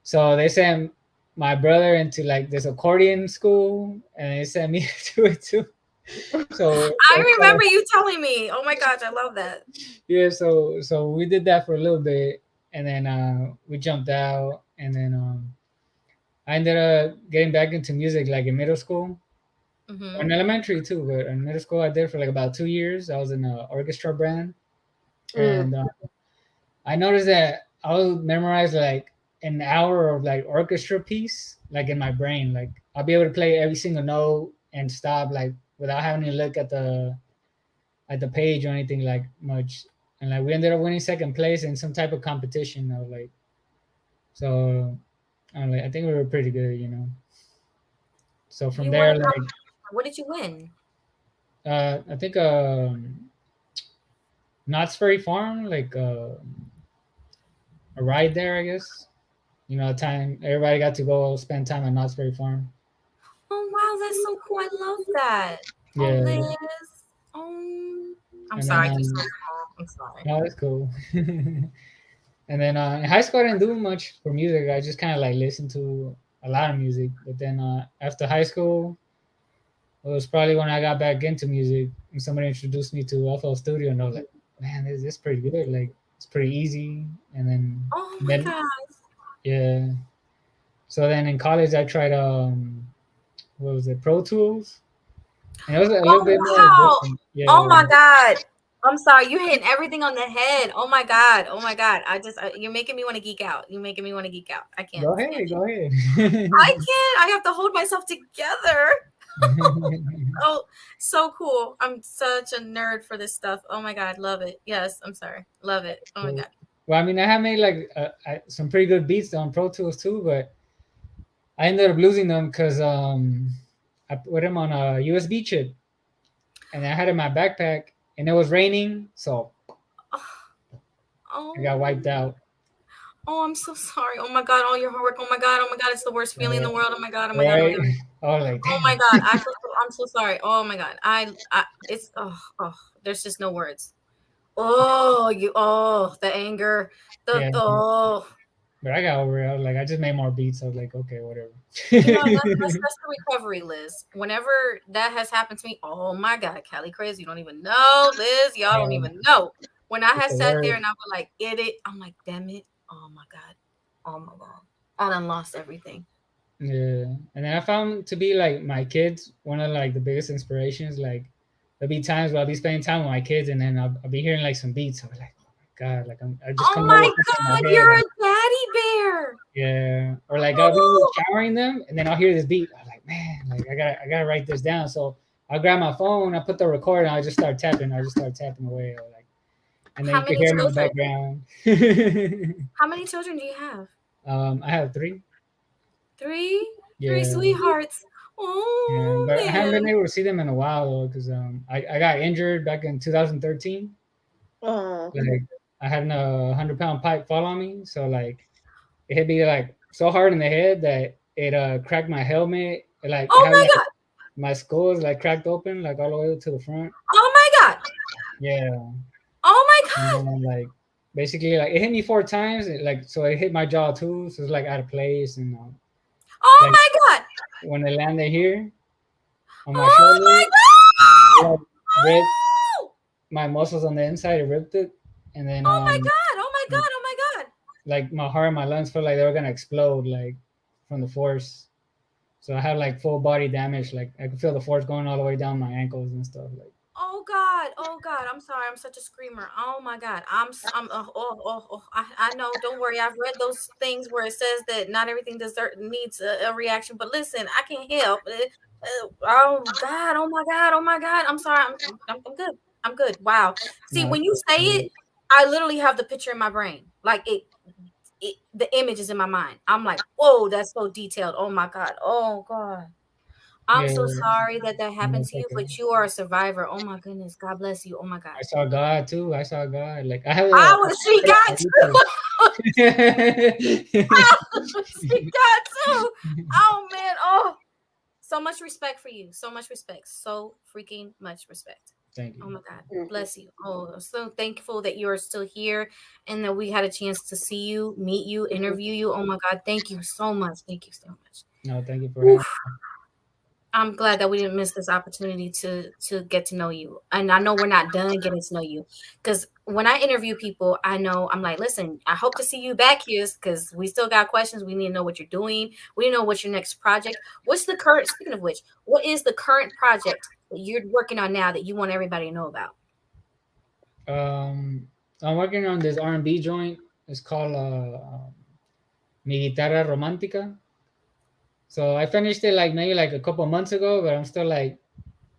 So they sent my brother into like this accordion school, and they sent me to it too. So I remember you telling me. Oh my gosh, I love that. yeah, so we did that for a little bit, and then we jumped out, and then I ended up getting back into music like in middle school, or in Mm-hmm. elementary too. But in middle school, I did for like about 2 years. I was in an orchestra band, Mm. and I noticed that I would memorize like an hour of like orchestra piece, like in my brain. Like I'll be able to play every single note and stop like without having to look at the page or anything like much. And like we ended up winning second place in some type of competition. I was like, so I'm like, I think we were pretty good, you know. So from You won a there, like, competition. What did you win? I think Knott's Berry Farm, like a ride there, I guess. You know, time everybody got to go spend time at Knott's Berry Farm. Oh wow, that's so cool. I love that. Oh, Yeah, Liz. Oh, I'm and then sorry. You're so small. I'm sorry. no, that's cool. And then in high school, I didn't do much for music. I just kind of like listened to a lot of music. But then after high school, it was probably when I got back into music, and somebody introduced me to FL Studio, and I was like, man, this is pretty good. Like it's pretty easy. And Oh my then god. yeah. So then in college, I tried what was it, Pro Tools, and it was a little Oh bit more wow. different. Oh Yeah. my god. I'm sorry. You're hitting everything on the head. Oh my god. Oh my god. You're making me want to geek out. You're making me want to geek out. I can't Go stand ahead, it. go ahead. I can't. I have to hold myself together. Oh, so cool. I'm such a nerd for this stuff. Oh my god, love it. Yes, I'm sorry. Love it. Oh my Cool. god. Well, I mean, I have made like some pretty good beats on Pro Tools too, but I ended up losing them because I put them on a USB chip, and I had it in my backpack, and it was raining, so I got Oh, wiped out. oh, I'm so sorry. Oh my God, all your hard work. Oh my God, oh my God, it's the worst feeling in the world. Oh my God, oh my God, oh my Right? God. I was like, Oh my damn. God, I'm so sorry. Oh my God, it's there's just no words. The anger, Yeah, oh, but I got over it. I was like, I just made more beats. I was like, okay, whatever. that's the recovery, Liz. Whenever that has happened to me, oh my God, Callie crazy. You don't even know, Liz. Y'all don't Um, even know. When I it's had the sat there word. and I was like, it, I'm like, damn it. Oh my God. Oh my God. I done lost everything. Yeah, and then I found to be like my kids one of like the biggest inspirations. Like there'll be times where I'll be spending time with my kids, and then I'll be hearing like some beats. I'll be like, oh my god, like I just Oh come up my with something in my God, head. you're Like, a daddy bear. yeah, or like I'll be Oh, showering them, and then I'll hear this beat. I'm like, man, like I gotta write this down. So I'll grab my phone, I put the record, and I just start tapping. I just start tapping away, or like, and then how you can many hear them in the children? background. How many children do you have? I have three. Three? Three Yeah. sweethearts. Yeah, Oh but I haven't been man. able to see them in a while though, because I got injured back in 2013. Oh, Like I had a 100-pound pipe fall on me, so like it hit me like so hard in the head that it cracked my helmet. It, like I Oh have my like God. my skull is like cracked open like all the way to the front. Oh my God. Yeah, Oh my and God. then like basically like it hit me 4 times. Like so it hit my jaw too, so it's like out of place and Oh like my God. when it landed here on my Oh shoulder, my it God. like ripped Oh. my muscles on the inside. It ripped it, and then Oh my God. Oh my God. Oh my God. like my heart and my lungs felt like they were gonna explode like from the force. So I had like full body damage. Like I could feel the force going all the way down my ankles and stuff. Like Oh God. Oh God. I'm sorry. I'm such a screamer. Oh my God. I'm I know. Don't worry. I've read those things where it says that not everything needs a reaction. But listen, I can't help. Oh God. Oh my God. Oh my God. I'm sorry. I'm good. I'm good. Wow. See, no, when you say it, I literally have the picture in my brain. Like the image is in my mind. I'm like, whoa, that's so detailed. Oh my God. Oh God. I'm yeah, so sorry that that no, happened it's to you, okay. but you are a survivor. Oh my goodness. God bless you. Oh my God. I saw God too. I saw God. Like I have I a want to see on God YouTube. too. I want to see God too. Oh man. Oh, so much respect for you. So much respect. So freaking much respect. Thank you. Oh my God. mhm. Bless you. Oh, I'm so thankful that you are still here and that we had a chance to see you, meet you, interview you. Oh my God. Thank you so much. Thank you so much. No, thank you for having. Oof. I'm glad that we didn't miss this opportunity to get to know you. And I know we're not done getting to know you. Because when I interview people, I know I'm like, listen, I hope to see you back here because we still got questions. We need to know what you're doing. We need to know what's your next project. What's the current, speaking of which, what is the current project that you're working on now that you want everybody to know about? I'm working on this R&B joint. It's called Mi Guitarra Romántica. So I finished it like maybe like a couple months ago, but I'm still like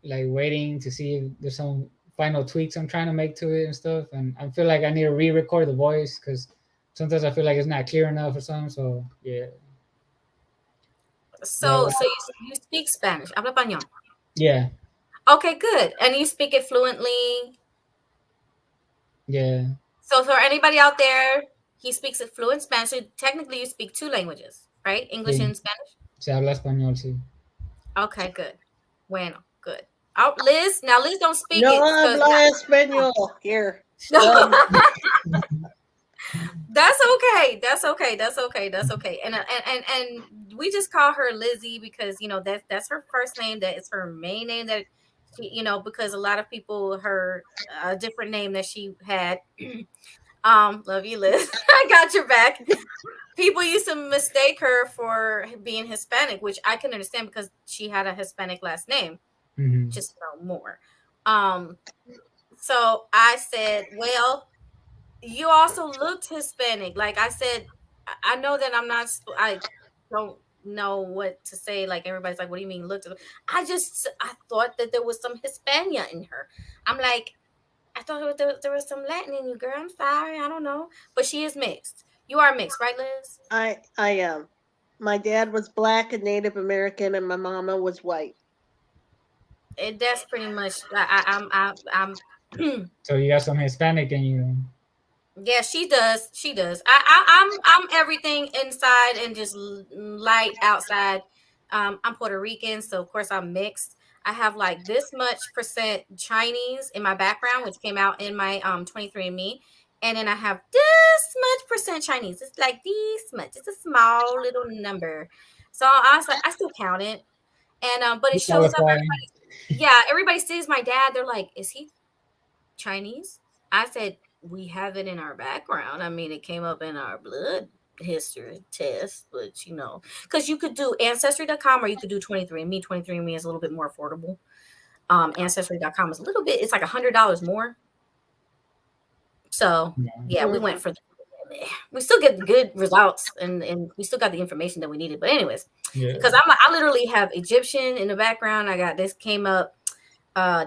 waiting to see if there's some final tweaks I'm trying to make to it and stuff. And I feel like I need to re-record the voice because sometimes I feel like it's not clear enough or something. So yeah, but So you speak Spanish. Habla español. yeah, Okay, good. And you speak it fluently. yeah. So for anybody out there, he speaks it fluent Spanish. So technically, you speak two languages, right? English Sí, and Spanish. se habla español, sí. Okay, good. Bueno, good. Oh, Liz. Now, Liz don't speak No it because habla español. Here. no. Um, That's okay. That's okay. That's okay. That's okay. And we just call her Lizzie because that's her first name. That is her main name. That she, because a lot of people her a different name that she had. Love you, Liz. I got your back. People used to mistake her for being Hispanic, which I can understand because she had a Hispanic last name, Mm-hmm. just no more. Um, so I said, well, you also looked Hispanic. Like I said, I know that I don't know what to say. Like everybody's like, what do you mean looked? I thought that there was some Hispania in her. I'm like, I thought there was some Latin in you, girl. I'm sorry. I don't know. But she is mixed. You are mixed, right, Liz? I am. My dad was black and Native American, and my mama was white. That's pretty much. I'm So you got some Hispanic in you. Yeah, she does. She does. I'm everything inside and just light outside. I'm Puerto Rican, so of course I'm mixed. I have like this much percent Chinese in my background, which came out in my 23andMe, and then I have this much percent Chinese. It's like this much. It's a small little number. So I was like, I still count it, and but it You shows up. qualify. Everybody, yeah, everybody sees my dad. They're like, is he Chinese? I said, we have it in our background. I mean, it came up in our blood history test, but because you could do ancestry.com or you could do 23andMe. 23andMe is a little bit more affordable. Ancestry.com is a little bit, it's like $100 more. So, Yeah. yeah, we went Hmm. for we still get good results and we still got the information that we needed. But anyways, Yeah. because I literally have Egyptian in the background. I got this came up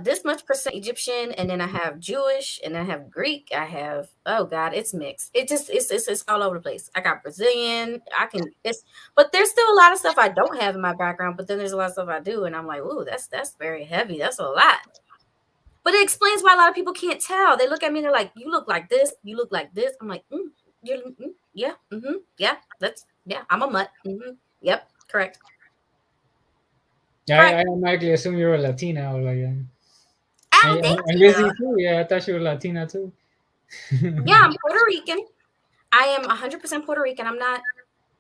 this much percent Egyptian, and then I have Jewish, and then I have Greek. I have, oh God, it's mixed. It just it's all over the place. I got Brazilian. I can it's but there's still a lot of stuff I don't have in my background, but then there's a lot of stuff I do, and I'm like, ooh, that's very heavy. That's a lot. But it explains why a lot of people can't tell. They look at me and they're like, you look like this, you look like this. I'm like, yeah, yeah, yeah, I'm a mutt. Yep, correct. Yeah, I Correct. automatically assume you're a Latina or like, Oh, thank and you. Lizzie too. Yeah, I thought you were Latina too. Yeah, I'm Puerto Rican. I am 100% Puerto Rican. I'm not,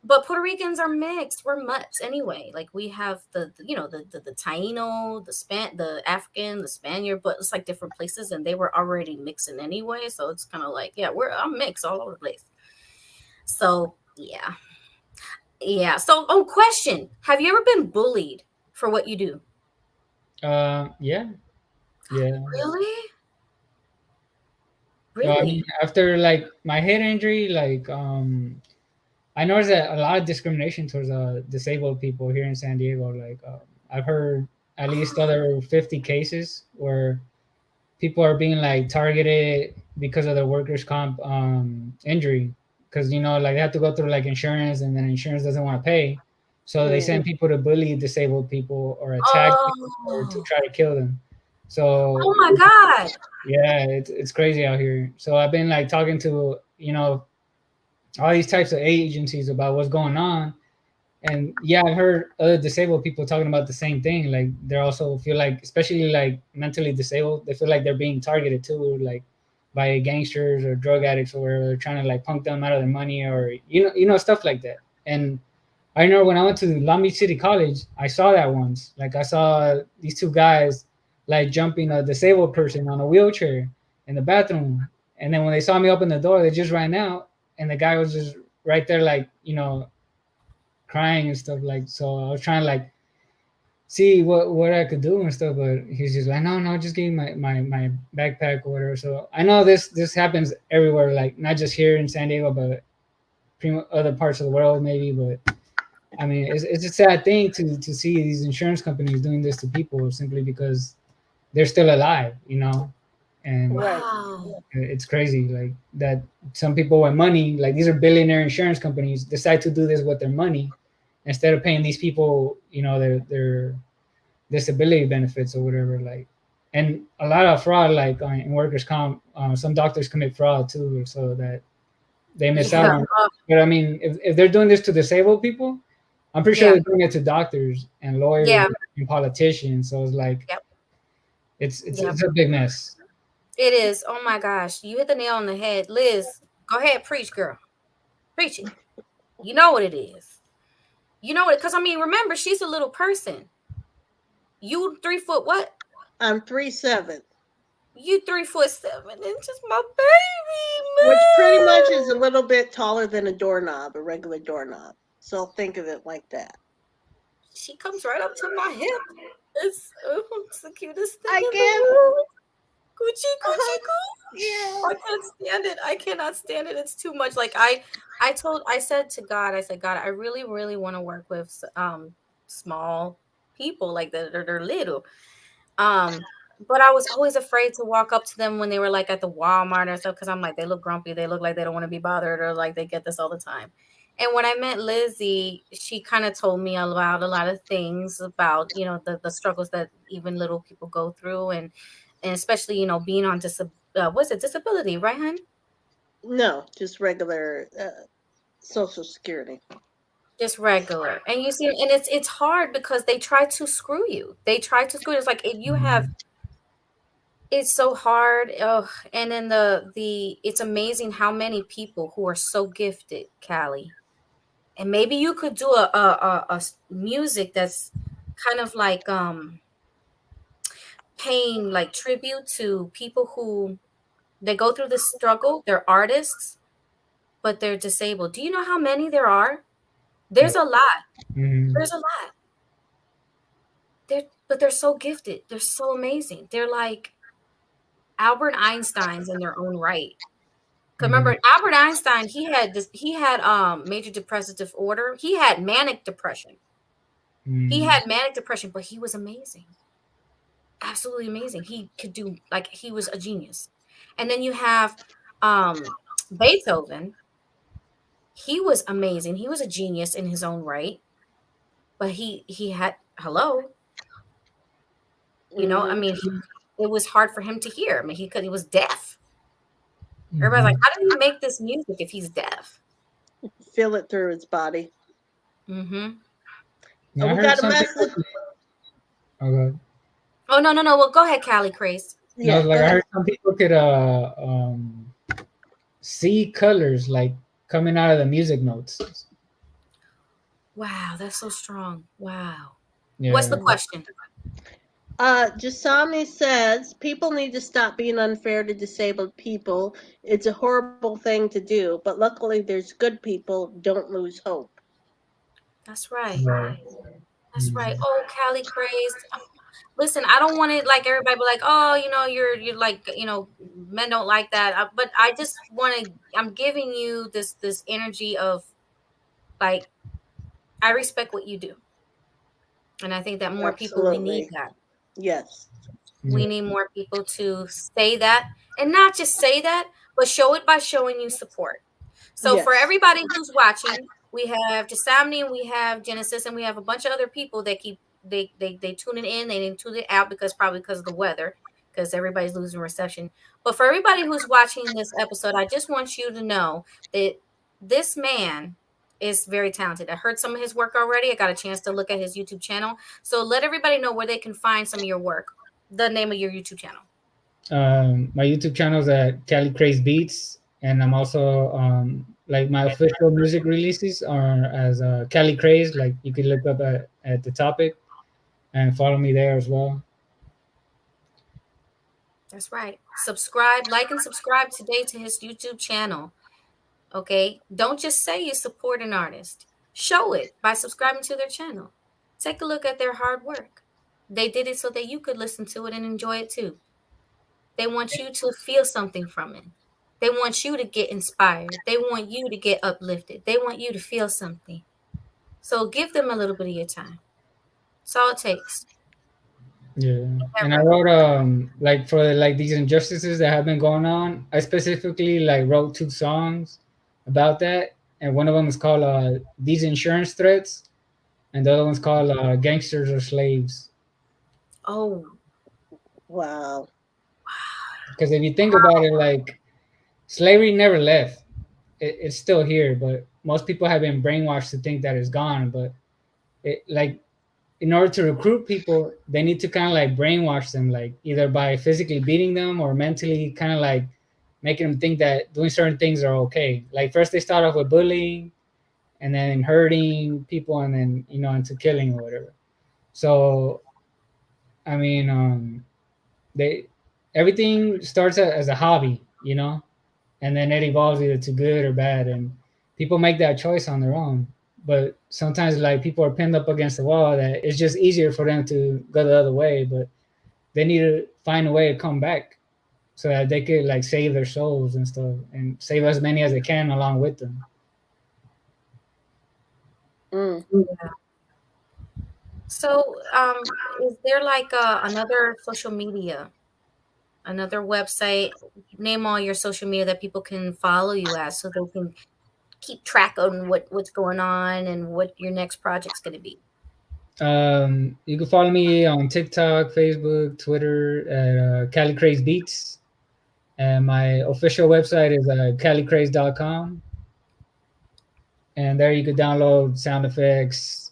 but Puerto Ricans are mixed. We're mutts anyway. Like we have the Taino, the African, the Spaniard, but it's like different places, and they were already mixing anyway. So it's kind of like, yeah, I'm mixed all over the place. So yeah, yeah. So question: have you ever been bullied for what you do? Yeah, yeah. Really, No, I mean really? after like my head injury, like I noticed that a lot of discrimination towards disabled people here in San Diego. Like I've heard at least other 50 cases where people are being like targeted because of their workers' comp injury. Because like they have to go through like insurance, and then insurance doesn't want to pay, so they Hmm. send people to bully disabled people or attack people or to Oh, try to kill them. So oh my God! yeah, it's crazy out here. So I've been like talking to all these types of agencies about what's going on. And yeah, I've heard other disabled people talking about the same thing. Like they also feel like, especially like mentally disabled, they feel like they're being targeted too, like by gangsters or drug addicts, or where they're trying to like punk them out of their money, or stuff like that. And I know when I went to Long Beach City College, I saw that once. Like I saw these two guys like jumping a disabled person on a wheelchair in the bathroom, and then when they saw me open the door, they just ran out, and the guy was just right there, like crying and stuff. Like, so I was trying to like see what I could do and stuff, but he's just like, no, just give me my backpack or whatever. So I know this happens everywhere, like not just here in San Diego, but other parts of the world maybe. But I mean, it's a sad thing to see these insurance companies doing this to people simply because they're still alive, and Right. Wow. it's crazy like that. Some people with money, like these are billionaire insurance companies, decide to do this with their money instead of paying these people, their disability benefits or whatever. Like, and a lot of fraud, like in workers' comp, some doctors commit fraud too, so that they miss out Yeah. on. But I mean, if they're doing this to disabled people, I'm pretty sure Yeah. they're doing it to doctors and lawyers Yeah. and politicians. So it's like Yep. Yep. it's a big mess. It is. Oh my gosh. You hit the nail on the head. Liz, go ahead, preach, girl. Preach it. You know what it is. You know it. Because, I mean, remember, she's a little person. You 3 foot what? I'm 3'7", You 3'7" my baby, which pretty much is a man. little bit taller than a doorknob, a regular doorknob. So think of it like that. She comes right up to my hip. It's the cutest thing I in the guess. world. Coochie, Uh-huh. coochie, coo. Yeah. I can't stand it. I cannot stand it. It's too much. Like I said to God, I said, God, I really, really want to work with small people like that. They're little. Um, but I was always afraid to walk up to them when they were like at the Walmart or stuff because I'm like, they look grumpy. They look like they don't want to be bothered or like they get this all the time. And when I met Lizzie, she kind of told me about a lot of things about, the struggles that even little people go through and especially, being on what's it, disability, right, hun? No, just regular Social Security. Just regular. And you see, and it's hard because they try to screw you. They try to screw you. It's like if you have Mhm. it's so hard. Oh, and then the it's amazing how many people who are so gifted, Callie. And maybe you could do a music that's kind of like paying like tribute to people who they go through this struggle. They're artists, but they're disabled. Do you know how many there are? There's a lot. Mhm. There's a lot. But they're so gifted. They're so amazing. They're like Albert Einsteins in their own right. 'Cause Mhm. remember Albert Einstein, he had major depressive disorder. He had manic depression. He Mhm. had manic depression, but he was amazing. Absolutely amazing. He could do like he was a genius. And then you have Beethoven. He was amazing. He was a genius in his own right, but he had hello, I Hmm. mean, it was hard for him to hear. I mean, he was deaf. Everybody's like, Mhm. how did he make this music if he's deaf? Feel it through his body. Mm-hmm. Yeah, I We heard got a some people. message. Oh, God. Oh no, no, no. Well, go ahead, Callie Craze. No, Yeah, like go I ahead. heard some people could see colors like coming out of the music notes. Wow, that's so strong. Wow. What's the Yeah. question? Jasami says people need to stop being unfair to disabled people. It's a horrible thing to do, but luckily there's good people. Don't lose hope. That's right. Right. That's right. Mhm. Oh, Callie Craze. Listen, I don't want it like everybody be like, oh, you're like, men don't like that. But I just want to. I'm giving you this energy of like I respect what you do, and I think that more people we need Absolutely. that. Yes. We Yeah. need more people to say that and not just say that, but show it by showing you support. So for Yes. everybody who's watching, we have Jasamni and we have Genesis and we have a bunch of other people that keep they tune it in, they didn't tune it out because probably because of the weather, because everybody's losing reception. But for everybody who's watching this episode, I just want you to know that this man is very talented. I heard some of his work already. I got a chance to look at his YouTube channel. So let everybody know where they can find some of your work. The name of your YouTube channel. My YouTube channel is at Cali Craze Beats, and I'm also like my official music releases are as Cali Craze. Like you can look up at the topic and follow me there as well. That's right. Subscribe, like, and subscribe today to his YouTube channel. Okay. Don't just say you support an artist, show it by subscribing to their channel. Take a look at their hard work. They did it so that you could listen to it and enjoy it too. They want you to feel something from it. They want you to get inspired. They want you to get uplifted. They want you to feel something. So give them a little bit of your time. That's all it takes. Yeah, That and I right. wrote like for like these injustices that have been going on. I specifically like wrote two songs about that, and one of them is called "These Insurance Threats," and the other one's called "Gangsters or Slaves." Oh, Wow. Because if you think about it, like slavery never left; it's still here. But most people have been brainwashed to think that it's gone. But it like in order to recruit people, they need to kind of like brainwash them, like either by physically beating them or mentally kind of like making them think that doing certain things are okay. Like first they start off with bullying and then hurting people and then into killing or whatever. So I mean, they everything starts as a hobby, and then it evolves either to good or bad, and people make that choice on their own. But sometimes like people are pinned up against the wall that it's just easier for them to go the other way, but they need to find a way to come back so that they could like save their souls and stuff and save as many as they can along with them. Mm. yeah. So, is there like another social media, another website? Name all your social media that people can follow you at, so they can keep track on what's going on and what your next project's going to be. You can follow me on TikTok, Facebook, Twitter at Cali Craze Beats. And my official website is calicraze.com. And there you could download sound effects,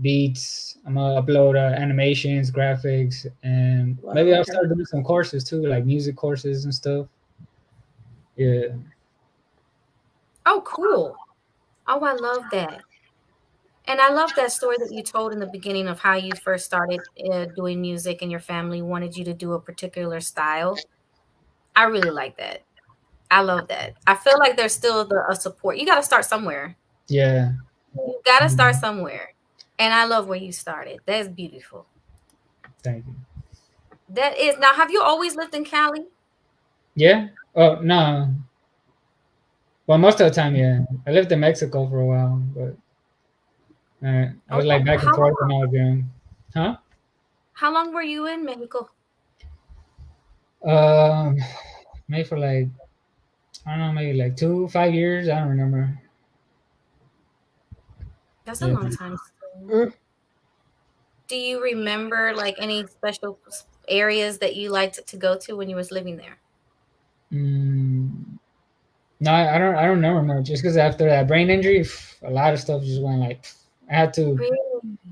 beats. I'm gonna upload animations, graphics, and maybe Wow, I'll okay. start doing some courses too, like music courses and stuff. Yeah. Oh, cool. Oh, I love that. And I love that story that you told in the beginning of how you first started doing music and your family wanted you to do a particular style. I really like that. I love that. I feel like there's still a support. You got to start somewhere. Yeah. You got to start Mhm. somewhere. And I love where you started. That's beautiful. Thank you. That is. Now, have you always lived in Cali? Yeah. Oh no. Well, most of the time, yeah. I lived in Mexico for a while, but I Oh, was like back and how forth long? when I was young. Huh? How long were you in Mexico? Um, maybe for like I don't know, maybe like 2, 5 years. I don't remember. That's a Yeah. long time still. Mm. Do you remember like any special areas that you liked to go to when you was living there? Mm, no, I don't remember much. Just because after that brain injury, a lot of stuff just went like. I had to Really?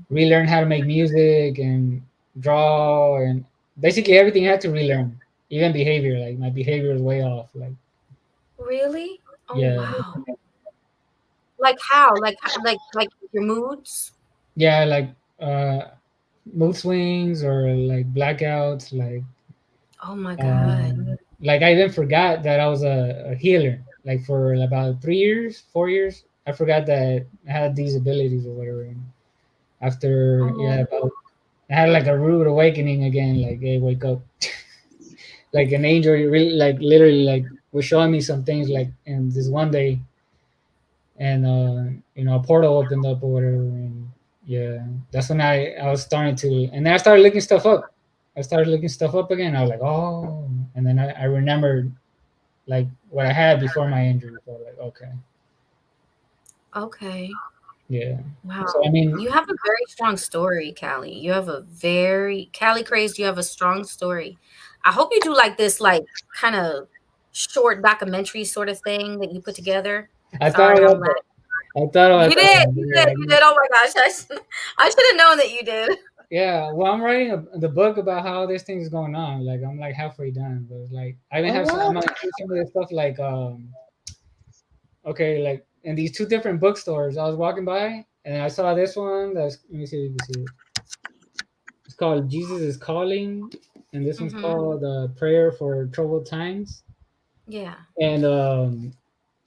relearn how to make music and draw and basically everything I had to relearn. Even behavior, like my behavior was way off. Like Really? Oh yeah, wow. Like how? Like your moods? yeah, like uh, mood swings or like blackouts. Oh my God. Um, like I even forgot that I was a healer. Like for about 3 years, 4 years, I forgot that I had these abilities or whatever. And after Oh, I had like a rude awakening again. Like hey, wake up. Like an angel really like literally like was showing me some things like and this one day and a portal opened up or whatever and yeah that's when I was starting to and then I started looking stuff up. I started looking stuff up again. I was like oh and then I remembered like what I had before my injury. So I was like okay okay. yeah so I Wow. mean You have a very strong story, Callie. You have a very Callie Crazed, you have a strong story. I hope you do like this like kind of short documentary sort of thing that you put together. I thought Sorry, I'm about laughing. that. I thought about You that did, one. you Yeah, did, you did. Oh my gosh. I should have known that you did. yeah, well, I'm writing the book about how this thing is going on. Like, I'm like halfway done, but it's like I even Oh, have some. I'm wow. gonna do some of this stuff like okay, like in these two different bookstores. I was walking by and I saw this one. That's let me see if you can see it. It's called Jesus is Calling, and this one's Mhm. called Prayer for Troubled Times. Yeah. And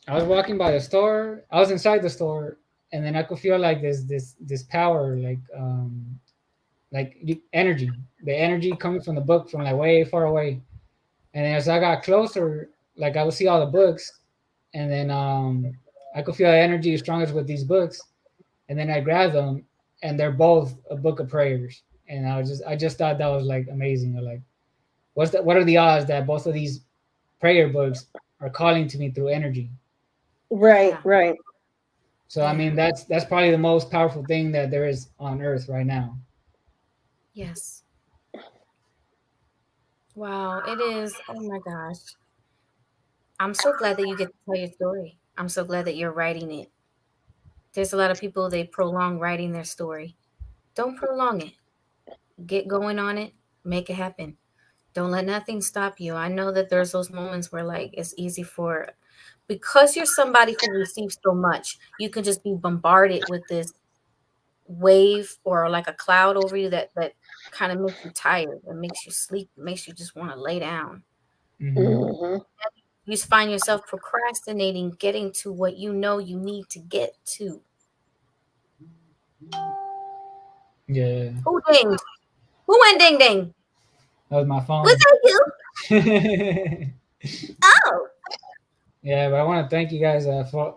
I was walking by the store. I was inside the store, and then I could feel like this power, like energy, the energy coming from the book from like way far away. And then as I got closer, like I would see all the books, and then I could feel the energy strongest with these books. And then I grabbed them, and they're both a book of prayers. And I just thought that was like amazing. Or like, what are the odds that both of these prayer books are calling to me through energy? Right, Yeah. right. So I Yeah. mean, that's probably the most powerful thing that there is on earth right now. Yes. Wow, it is. Oh my gosh. I'm so glad that you get to tell your story. I'm so glad that you're writing it. There's a lot of people they prolong writing their story. Don't prolong it. Get going on it. Make it happen. Don't let nothing stop you. I know that there's those moments where like it's easy for because you're somebody who receives so much, you can just be bombarded with this wave or like a cloud over you that kind of makes you tired, it makes you sleep, it makes you just want to lay down. Hmm. Hmm. You just find yourself procrastinating getting to what you know you need to get to. Yeah, Who dinged? Who went ding ding? that was my Was phone. that you? Yeah, Oh, but I want to thank you guys,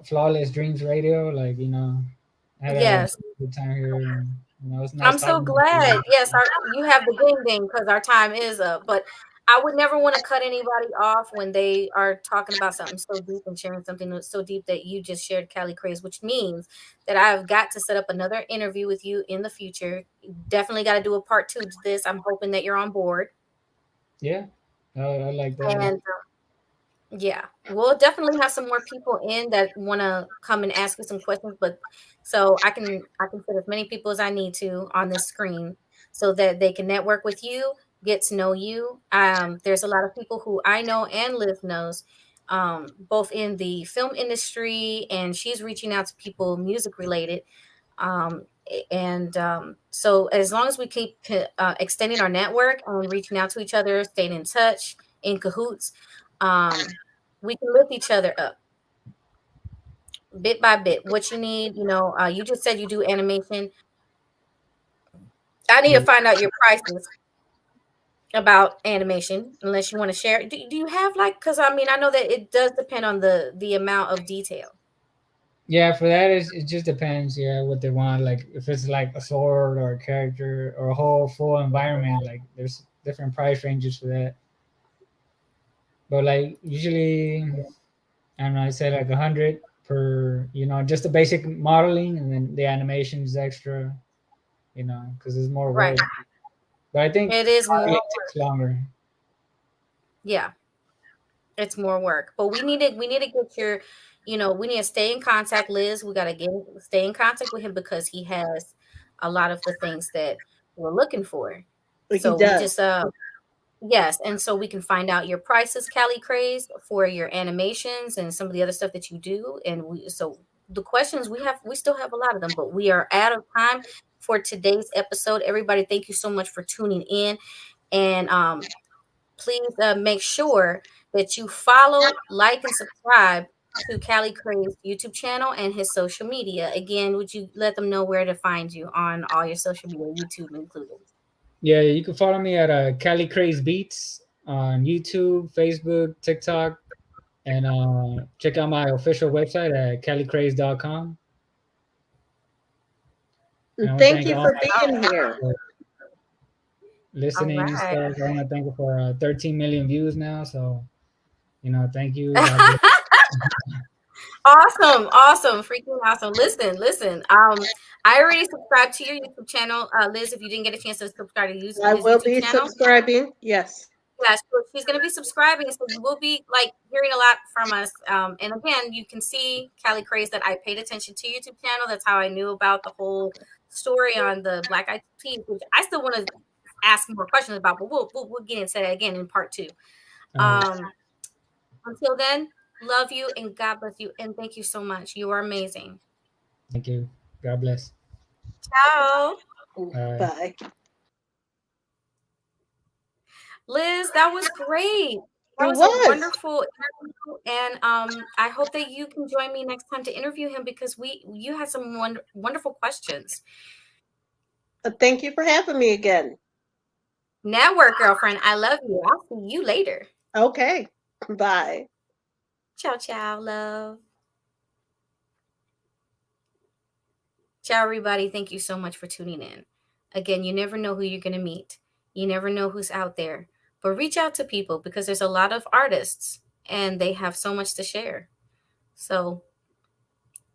Flawless Dreams Radio. Like I had a yes. good time here. And It's nice I'm so talking to glad. you. Yes, you have the ding ding because our time is up. But I would never want to cut anybody off when they are talking about something so deep and sharing something that's so deep that you just shared, Cali Craze, which means that I've got to set up another interview with you in the future. Definitely got to do a part two to this. I'm hoping that you're on board. Yeah, I like that. And yeah, we'll definitely have some more people in that want to come and ask you some questions, but so I can fit as many people as I need to on this screen so that they can network with you, get to know you. There's a lot of people who I know and Liz knows, both in the film industry, and she's reaching out to people music related. And so as long as we keep extending our network and reaching out to each other, staying in touch, in cahoots, um, we can lift each other up bit by bit. What you need, you just said you do animation. I need to Yeah, find out your prices about animation, unless you want to share. Do you have like? Because I mean, I know that it does depend on the amount of detail. yeah. For that, it just depends. Yeah, what they want. Like if it's like a sword or a character or a whole full environment, like there's different price ranges for that. But like usually, I don't know. I say like 100 per. Just the basic modeling, and then the animation is extra. Because it's more Right. work. But I think It is more modeling work. takes longer. Yeah, it's more work. But we need to get we need to stay in contact, Liz. We gotta stay in contact with him because he has a lot of the things that we're looking for. He So we does. just yes, and so we can find out your prices, Cali Craze, for your animations and some of the other stuff that you do. And the questions we still have a lot of them, but we are out of time for today's episode. Everybody, thank you so much for tuning in. And please make sure that you follow, like, and subscribe to Cali Craze YouTube channel and his social media. Again, would you let them know where to find you on all your social media, YouTube included? Yeah, you can follow me at Cali Craze Beats on YouTube, Facebook, TikTok, and check out my official website at calicraze.com. And I And want to thank thank you all for my being here. for All listening and right. stuff. I want to thank you for 13 million views now. So, thank you. God bless. Awesome, awesome, freaking awesome. Listen. I already subscribed to your YouTube channel, Liz. If you didn't get a chance to subscribe to I his will YouTube be channel, subscribing. Yes. yeah, so she's gonna be subscribing, so you will be like hearing a lot from us. And again, you can see Cali Craze that I paid attention to YouTube channel. That's how I knew about the whole story on the Black Eyed Peas, which I still want to ask more questions about, but we'll get into that again in part two. All right. Um, until then, love you and God bless you, and thank you so much. You are amazing. Thank you. God bless. Ciao. All right. Bye. Liz, that was great. That It was a was. wonderful interview, and I hope that you can join me next time to interview him because you had some wonderful questions. Thank you for having me again. Network girlfriend, I love you. I'll see you later. Okay. Bye. Ciao, ciao, love. Ciao, everybody. Thank you so much for tuning in. Again, you never know who you're going to meet. You never know who's out there. But reach out to people because there's a lot of artists and they have so much to share. So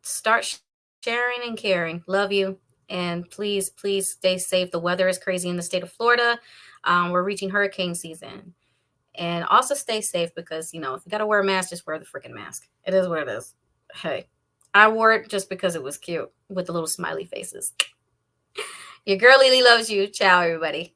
start sharing and caring. Love you. And please stay safe. The weather is crazy in the state of Florida. We're reaching hurricane season. And also stay safe because, if you got to wear a mask, just wear the freaking mask. It is what it is. Hey, I wore it just because it was cute with the little smiley faces. Your girl LeeLee loves you. Ciao, everybody.